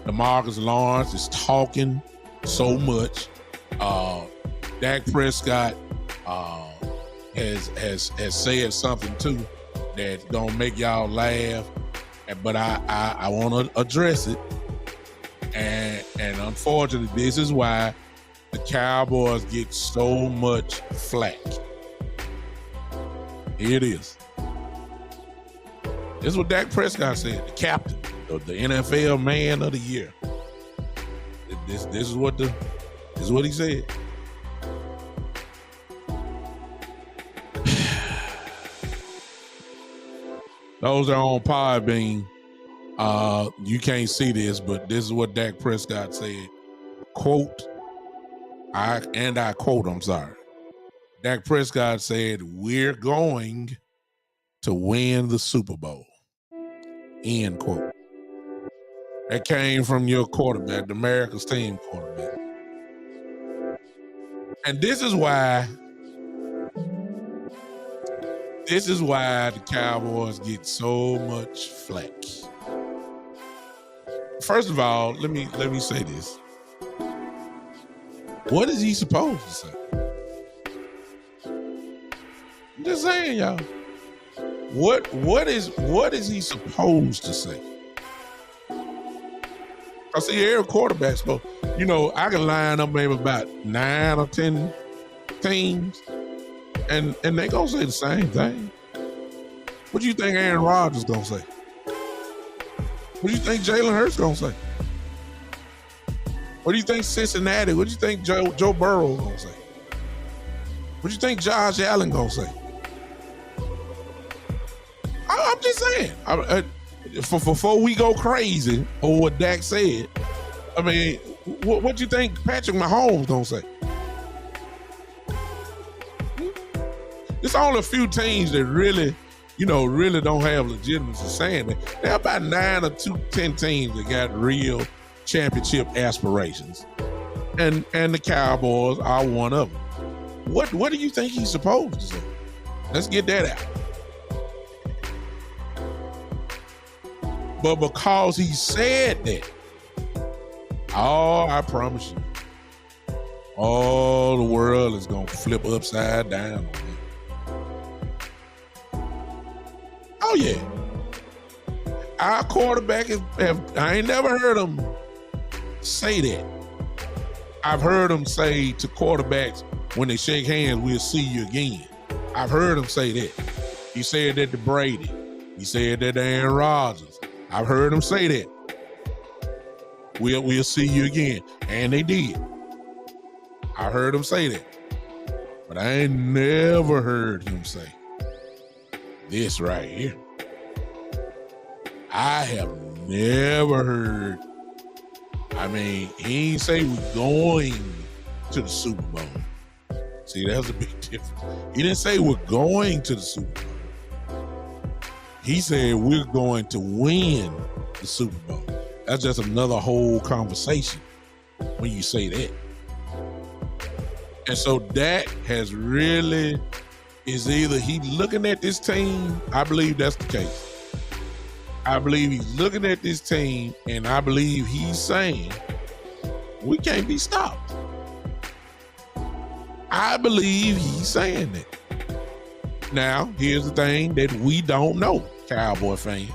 Demarcus Lawrence is talking so much. Dak Prescott has said something too that's gonna make y'all laugh. But I want to address it. And unfortunately, this is why the Cowboys get so much flack. Here it is. This is what Dak Prescott said, the captain of the NFL Man of the Year. This is what he said. Those that are on Podbean, you can't see this, but this is what Dak Prescott said. Quote, I quote, I'm sorry. Dak Prescott said, "We're going to win the Super Bowl." End quote. That came from your quarterback, the America's team quarterback. And this is why the Cowboys get so much flack. First of all, let me say this. What is he supposed to say? I'm just saying, y'all. What is he supposed to say? I see every quarterback supposed. I can line up maybe about 9 or 10 teams, and they gonna say the same thing. What do you think Aaron Rodgers gonna say? What do you think Jalen Hurts gonna say? What do you think Cincinnati? What do you think Joe Burrow gonna say? What do you think Josh Allen gonna say? I'm just saying. Before we go crazy over what Dak said, I mean, what do you think Patrick Mahomes gonna say? There's only a few teams that really don't have legitimacy saying that. There are about 9 or 10 teams that got real championship aspirations, and the Cowboys are one of them. What do you think he's supposed to say? Let's get that out. But because he said that, I promise you, all the world is gonna flip upside down on him. Oh yeah, our quarterback I ain't never heard him say that. I've heard him say to quarterbacks when they shake hands, "We'll see you again." I've heard him say that. He said that to Brady. He said that to Aaron Rodgers. I've heard him say that. We'll see you again. And they did. I heard him say that. But I ain't never heard him say this right here. I have never heard. I mean, he ain't say we're going to the Super Bowl. See, that's a big difference. He didn't say we're going to the Super Bowl. He said we're going to win the Super Bowl. That's just another whole conversation when you say that. And so Dak is either he looking at this team, I believe that's the case. I believe he's looking at this team, and I believe he's saying we can't be stopped. I believe he's saying that. Now, here's the thing that we don't know, Cowboy fans.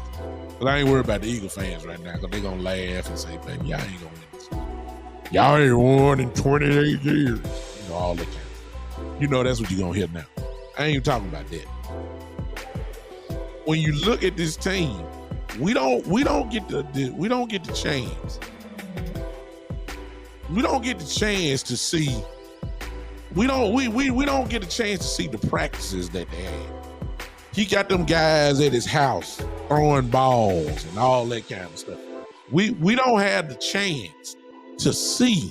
Because I ain't worried about the Eagle fans right now, because they're going to laugh and say, "Baby, y'all ain't going to win this. Y'all ain't won in 28 years." All that kind of stuff. That's what you're going to hear now. I ain't even talking about that. When you look at this team, we don't get the chance. We don't get the chance to see. We don't get a chance to see the practices that they had. He got them guys at his house throwing balls and all that kind of stuff. We don't have the chance to see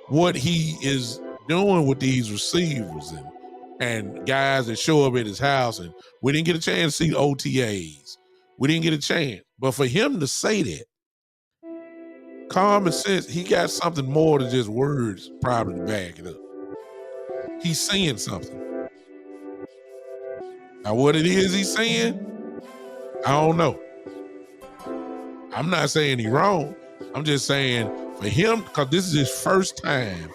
what he is doing with these receivers and guys that show up at his house, and we didn't get a chance to see OTAs. We didn't get a chance. But for him to say that, common sense, he got something more than just words probably to back it up. He's saying something. Now, what it is he's saying, I don't know. I'm not saying he's wrong. I'm just saying for him, because this is his first time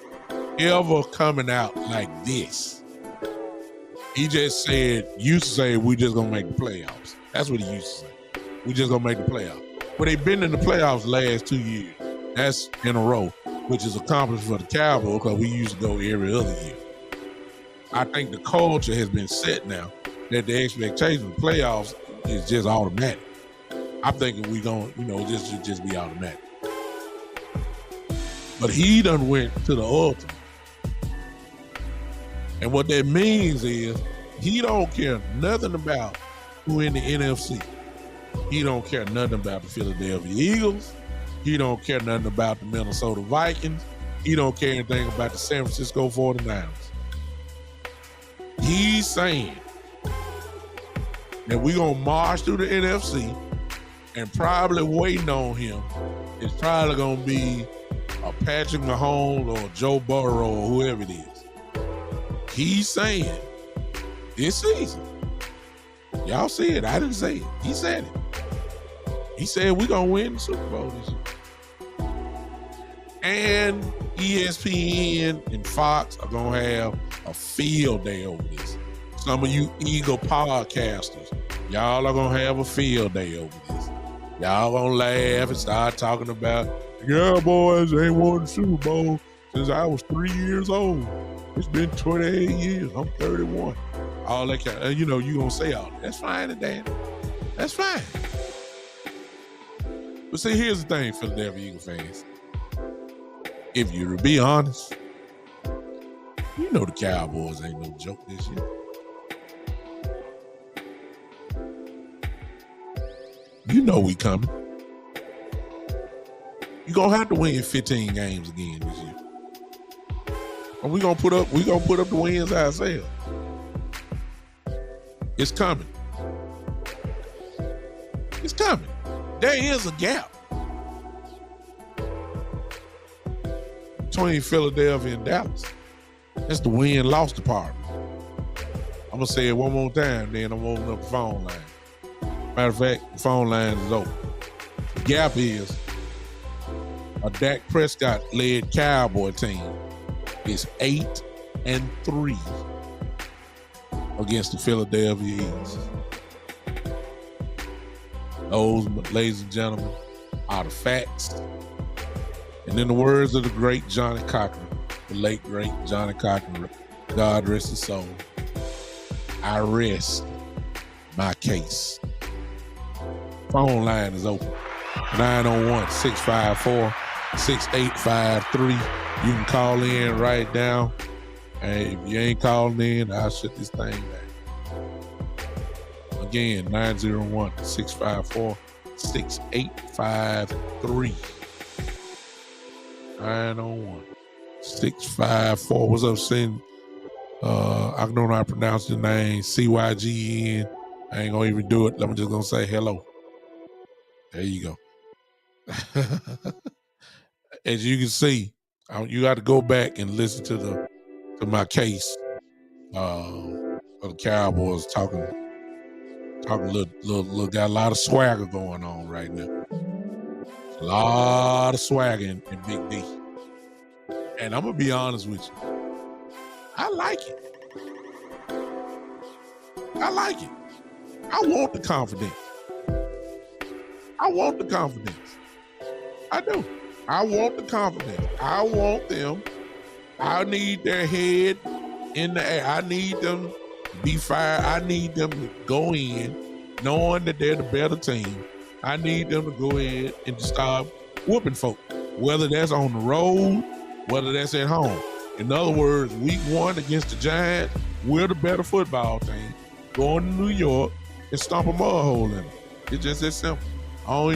ever coming out like this. He just said, used to say, we just going to make the playoffs. That's what he used to say. We just going to make the playoffs. But they've been in the playoffs the last 2 years. That's in a row, which is accomplished for the Cowboys because we used to go every other year. I think the culture has been set now that the expectation of the playoffs is just automatic. I'm thinking we don't, this should just be automatic. But he done went to the ultimate. And what that means is he don't care nothing about who in the NFC. He don't care nothing about the Philadelphia Eagles. He don't care nothing about the Minnesota Vikings. He don't care anything about the San Francisco 49ers. He's saying that we're going to march through the NFC, and probably waiting on him is probably going to be a Patrick Mahomes or Joe Burrow or whoever it is. He's saying this season, y'all see it, I didn't say it. He said it. He said we're going to win the Super Bowl this year. And ESPN and Fox are going to have a field day over this. Some of you Eagle podcasters, y'all are going to have a field day over this. Y'all going to laugh and start talking about, yeah, boys, ain't won the Super Bowl since I was 3 years old. It's been 28 years. I'm 31. All that kind of, you're going to say all that. That's fine and dandy. That's fine. But see, here's the thing, Philadelphia Eagle fans. If you're to be honest, the Cowboys ain't no joke this year. We coming. You're gonna have to win 15 games again this year. And we're gonna put up the wins ourselves. It's coming. It's coming. There is a gap between Philadelphia and Dallas. That's the win-loss department. I'm gonna say it one more time, then I'm opening up the phone line. Matter of fact, the phone line is open. The gap is a Dak Prescott-led Cowboy team is 8-3 against the Philadelphia Eagles. Those, ladies and gentlemen, are the facts. And in the words of the great Johnny Cochran, the late great Johnny Cochran, God rest his soul, I rest my case. Phone line is open. 901-654-6853. You can call in right now. And if you ain't calling in, I'll shut this thing down. Again, 901-654-6853. 901-654. What's up, Sin? I don't know how to pronounce the name. CYGN. I ain't gonna even do it. I'm just gonna say hello. There you go. As you can see, you got to go back and listen to my case of the Cowboys talking little got a lot of swagger going on right now. A lot of swagger in Big D. And I'm gonna be honest with you. I like it. I like it. I want the confidence. I want the confidence. I do. I want the confidence. I want them. I need their head in the air. I need them to be fired. I need them to go in knowing that they're the better team. I need them to go ahead and start whooping folk, whether that's on the road, whether that's at home. In other words, week 1 against the Giants, we're the better football team. Going to New York and stomp a mud hole in them. It's just that simple. I don't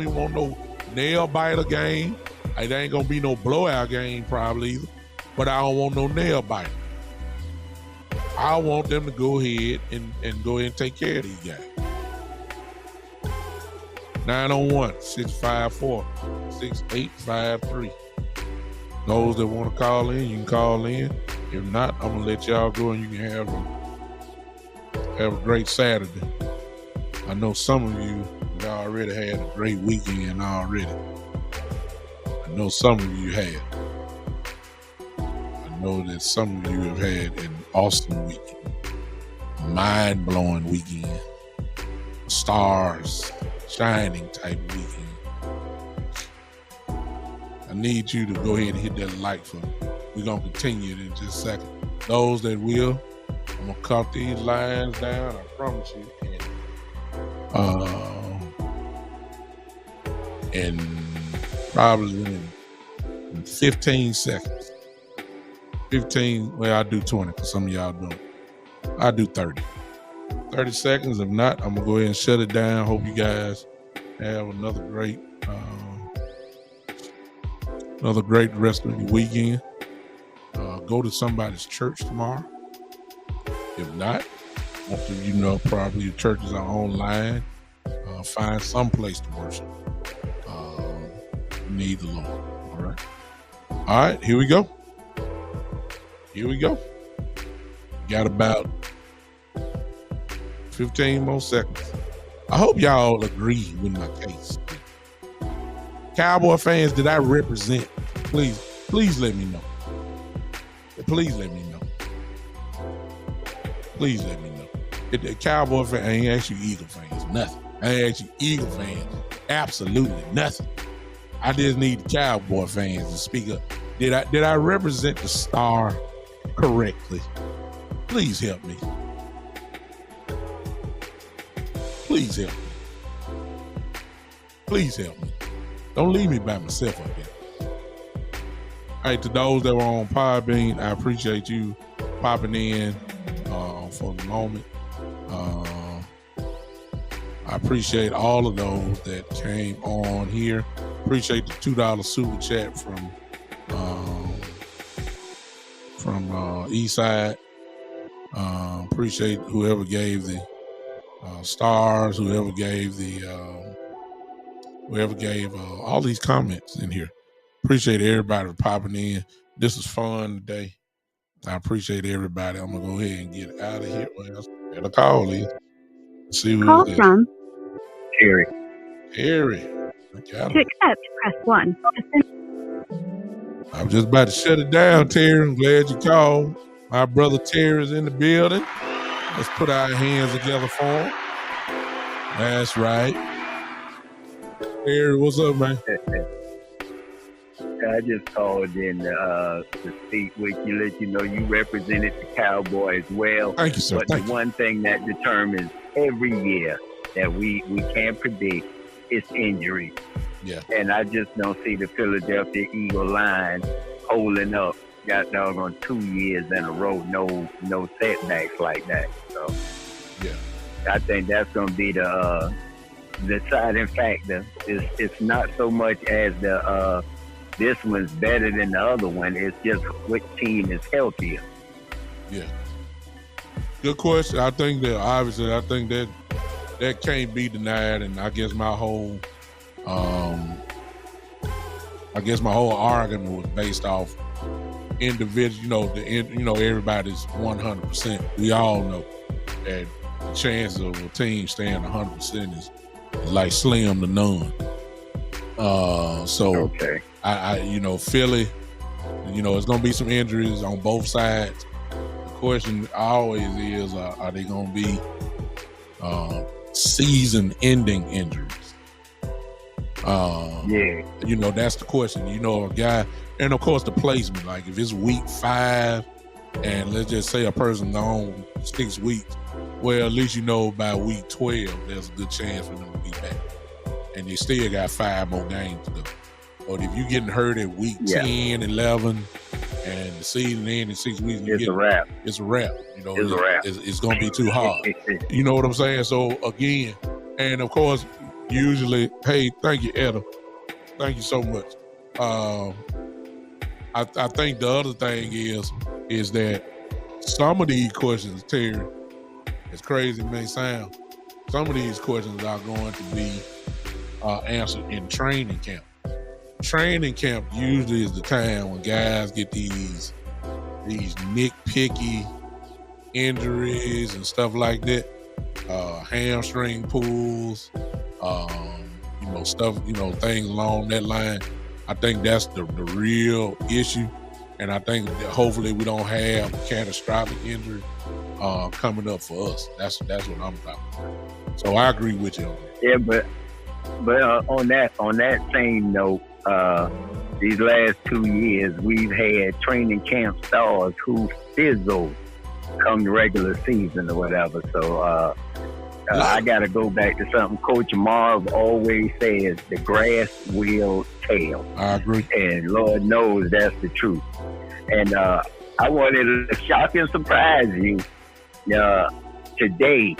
even want no nail biter game. It ain't gonna be no blowout game probably either. But I don't want no nail biter. I want them to go ahead and go ahead and take care of these guys. 901-654-6853. Those that want to call in, you can call in. If not, I'm gonna let y'all go and you can have a great Saturday. I know some of you have already had a great weekend already. I know some of you have. I know that some of you have had an awesome weekend, mind-blowing weekend, stars shining type weekend. I need you to go ahead and hit that like for me. We're going to continue it in just a second. Those that will, I'm going to cut these lines down, I promise you. And probably in 15 seconds. 15, well, I'll do 20 because some of y'all don't. I'll do 30. 30 seconds. If not, I'm going to go ahead and shut it down. Hope you guys have another great rest of your weekend. Go to somebody's church tomorrow. If not, most of you know probably your churches are online. Find some place to worship. You need the Lord. All right. All right, here we go. Got about 15 more seconds. I hope y'all agree with my case. Cowboy fans, did I represent? Please let me know. Please let me know. The Cowboy fan, I ain't ask you Eagle fans, nothing. I ain't ask you Eagle fans, absolutely nothing. I just need the Cowboy fans to speak up. Did I represent the star correctly? Please help me. Please help me. Don't leave me by myself up here. All right, to those that were on Podbean, I appreciate you popping in for the moment. I appreciate all of those that came on here. Appreciate the $2 super chat from Eastside. Appreciate whoever gave the stars, whoever gave all these comments in here. Appreciate everybody for popping in. This was fun today. I appreciate everybody. I'm gonna go ahead and get out of here. Well, better call in. See who Call it is. from Terry. To accept, press 1. I was just about to shut it down, Terry. I'm glad you called. My brother Terry is in the building. Let's put our hands together for him. That's right. Terry, what's up, man? I just called in to speak with you, let you know you represented the Cowboys well. Thank you, sir. But the one thing that determines every year that we can't predict is injury. Yeah. And I just don't see the Philadelphia Eagle line holding up. Got doggone 2 years in a row, no setbacks like that. So yeah, I think that's gonna be the deciding factor. It's not so much as the this one's better than the other one. It's just which team is healthier. Yeah. Good question. I think that obviously that can't be denied, and I guess my whole argument was based off individual. Everybody's 100%. We all know that the chances of a team staying 100% is like slim to none. So okay. I Philly, it's gonna be some injuries on both sides. The question always is, are they gonna be season-ending injuries? That's the question. A guy, and of course the placement. Like if it's week 5, and let's just say a person on 6 weeks, well, at least by week 12, there's a good chance for them to be back, and they still got 5 more games to go. But if you're getting hurt at week 10, 11, and the season ends in 6 weeks, it's a wrap. It's a wrap. It's a wrap. It's going to be too hard. You know what I'm saying? So again, and of course, usually, hey, thank you, Etta. Thank you so much. I think the other thing is that some of these questions, Terry, as crazy as it may sound, some of these questions are going to be answered in training camp. Training camp usually is the time when guys get these nitpicky injuries and stuff like that, hamstring pulls, stuff, things along that line. I think that's the real issue, and I think that hopefully we don't have a catastrophic injury coming up for us. That's what I'm talking about. So I agree with you on that. Yeah, but on that same note, these last 2 years we've had training camp stars who fizzled come the regular season or whatever. So I got to go back to something Coach Marv always says: the grass will tell. I agree, and Lord knows that's the truth. And I wanted to shock and surprise you today.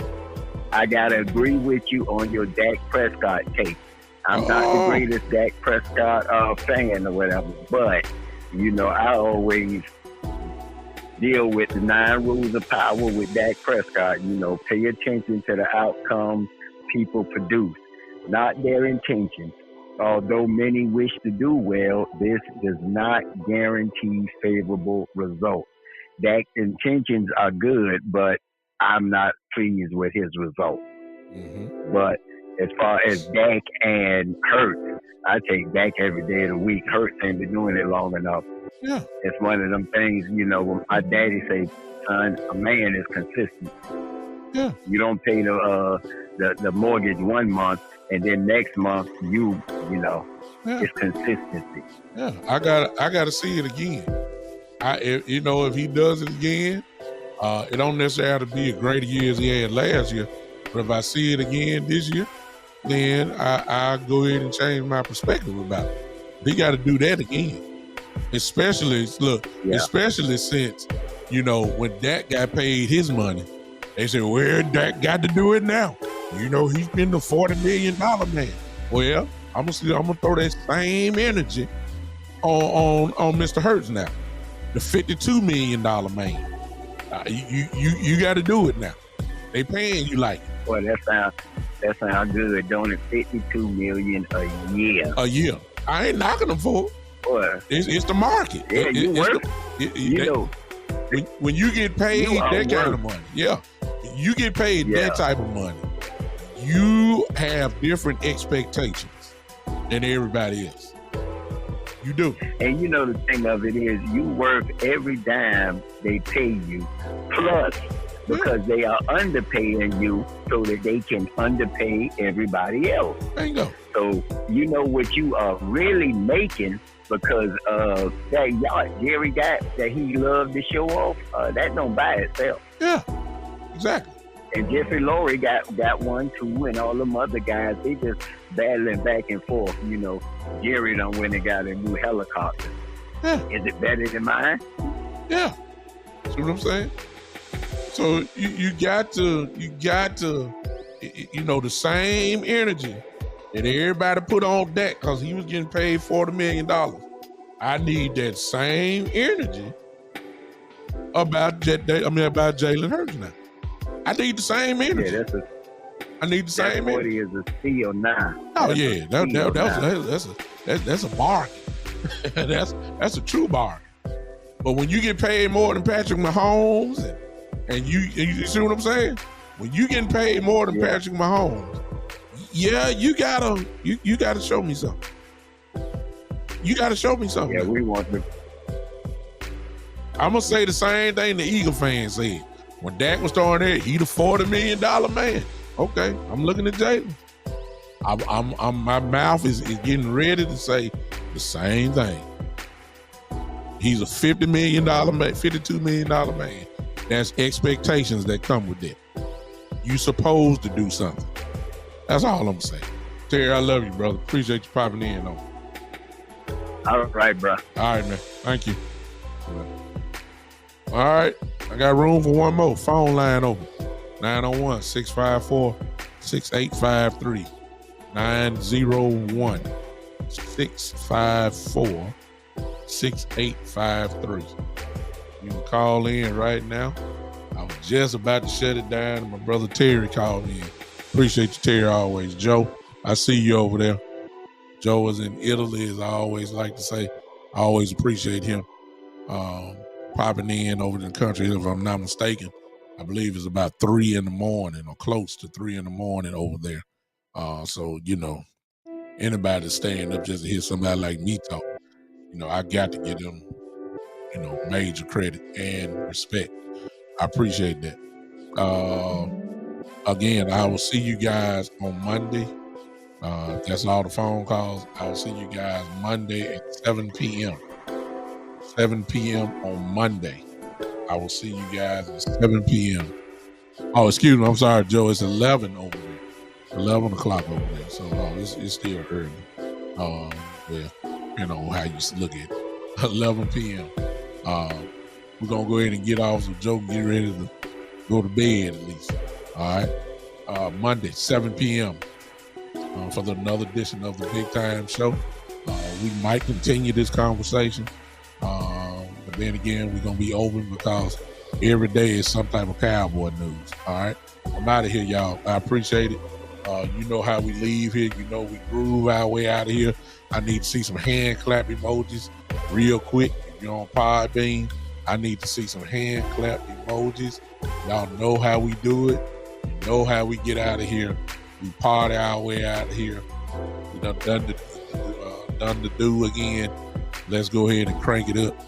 I got to agree with you on your Dak Prescott take. I'm not the greatest Dak Prescott fan or whatever, but, I always deal with the 9 rules of power with Dak Prescott. Pay attention to the outcomes people produce, not their intentions. Although many wish to do well, this does not guarantee favorable results. Dak's intentions are good, but I'm not pleased with his results. Mm-hmm. But as far as Dak and Hurts, I take Dak every day of the week. Hurts ain't been doing it long enough. Yeah. It's one of them things, when my daddy say, son, a man is consistent. Yeah. You don't pay the mortgage 1 month and then next month it's consistency. Yeah. I gotta see it again. If he does it again, it don't necessarily have to be a greater year as he had last year. But if I see it again this year, then I go ahead and change my perspective about it. He got to do that again. Especially since, when Dak got paid his money, they said, well, Dak got to do it now. He's been the $40 million man. Well, I'm gonna throw that same energy on Mr. Hurts now, the $52 million man. You got to do it now. They paying you like it. Boy, that sounds good, don't it? $52 million a year. A year. I ain't knocking them for it. Boy. It's the market. Yeah, when you get paid that kind of money, you get paid that type of money, you have different expectations than everybody else. You do. And the thing of it is, you work every dime they pay you, plus because they are underpaying you so that they can underpay everybody else. There you go. So what you are really making because of that yacht Jerry got that he loved to show off, that don't buy itself. Yeah, exactly. And Jeffrey Lurie got one too, and all them other guys, they just battling back and forth. Jerry done went and got a new helicopter. Yeah. Is it better than mine? Yeah. See what I'm saying? So you got to, the same energy that everybody put on Dak because he was getting paid $40 million. I need that same energy about Jalen Hurts now. I need the same energy. Yeah, I need the same 40 is a steal now. Oh yeah, that's a bargain. that's a true bargain. But when you get paid more than Patrick Mahomes, and you see what I'm saying? When you getting paid more than Patrick Mahomes, you gotta show me something. You gotta show me something. Yeah, we want to. I'm gonna say the same thing the Eagle fans said. When Dak was throwing there, he the $40 million man. Okay, I'm looking at Jalen. My mouth is getting ready to say the same thing. He's a $50 million man, $52 million man. There's expectations that come with that. You supposed to do something. That's all I'm saying. Terry, I love you, brother. Appreciate you popping in on. All right, bro. All right, man. Thank you. All right. I got room for one more. Phone line open. 901-654-6853. 901-654-6853. You can call in right now. I was just about to shut it down, and my brother Terry called in. Appreciate you, Terry, always. Joe, I see you over there. Joe is in Italy, as I always like to say. I always appreciate him popping in over the country. If I'm not mistaken, I believe it's about 3 in the morning or close to 3 in the morning over there. So, anybody that's staying up just to hear somebody like me talk, I got to give them, major credit and respect. I appreciate that. Again, I will see you guys on Monday. That's all the phone calls. I will see you guys Monday at 7 p.m. 7 p.m. on Monday. I will see you guys at 7 p.m. Oh, excuse me. I'm sorry, Joe. It's 11 over there. 11 o'clock over there. So it's still early. Well, how you look at it. 11 p.m. We're going to go ahead and get off so Joe can get ready to go to bed at least. All right. Monday, 7 p.m. For another edition of the Big Time Show. We might continue this conversation. But then again, we're going to be open because every day is some type of cowboy news. All right. I'm out of here, y'all. I appreciate it. You know how we leave here. You know we groove our way out of here. I need to see some hand clap emojis real quick. If you're on Podbean, I need to see some hand clap emojis. Y'all know how we do it. You know how we get out of here. We party our way out of here. We done the do again. Let's go ahead and crank it up.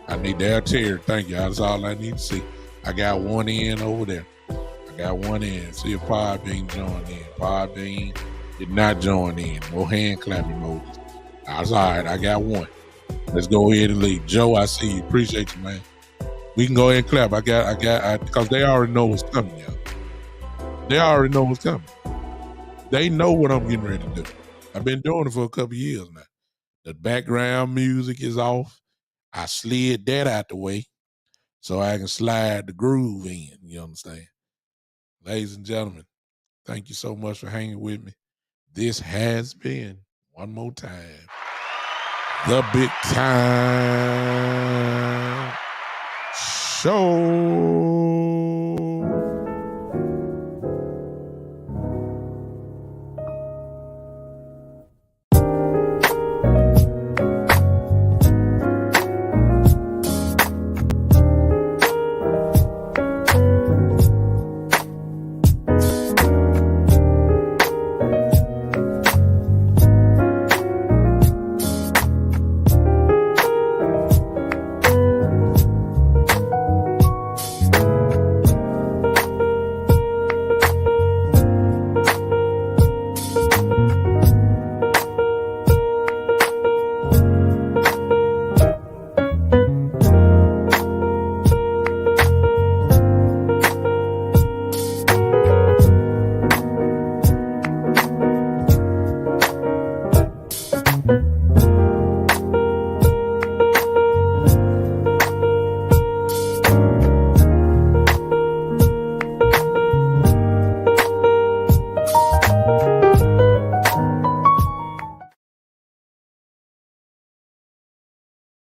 I need that Terry. Thank you. That's all I need to see. I got one in over there. I got one in. See if Podbean joined in. Podbean did not join in. No hand clap emojis. That's all right. I got one. Let's go ahead and leave. Joe, I see you. Appreciate you, man. We can go ahead and clap. I got because they already know what's coming, y'all. They already know what's coming. They know what I'm getting ready to do. I've been doing it for a couple of years now. The background music is off. I slid that out the way so I can slide the groove in. You understand? Ladies and gentlemen, thank you so much for hanging with me. This has been, one more time, the Big Time Show.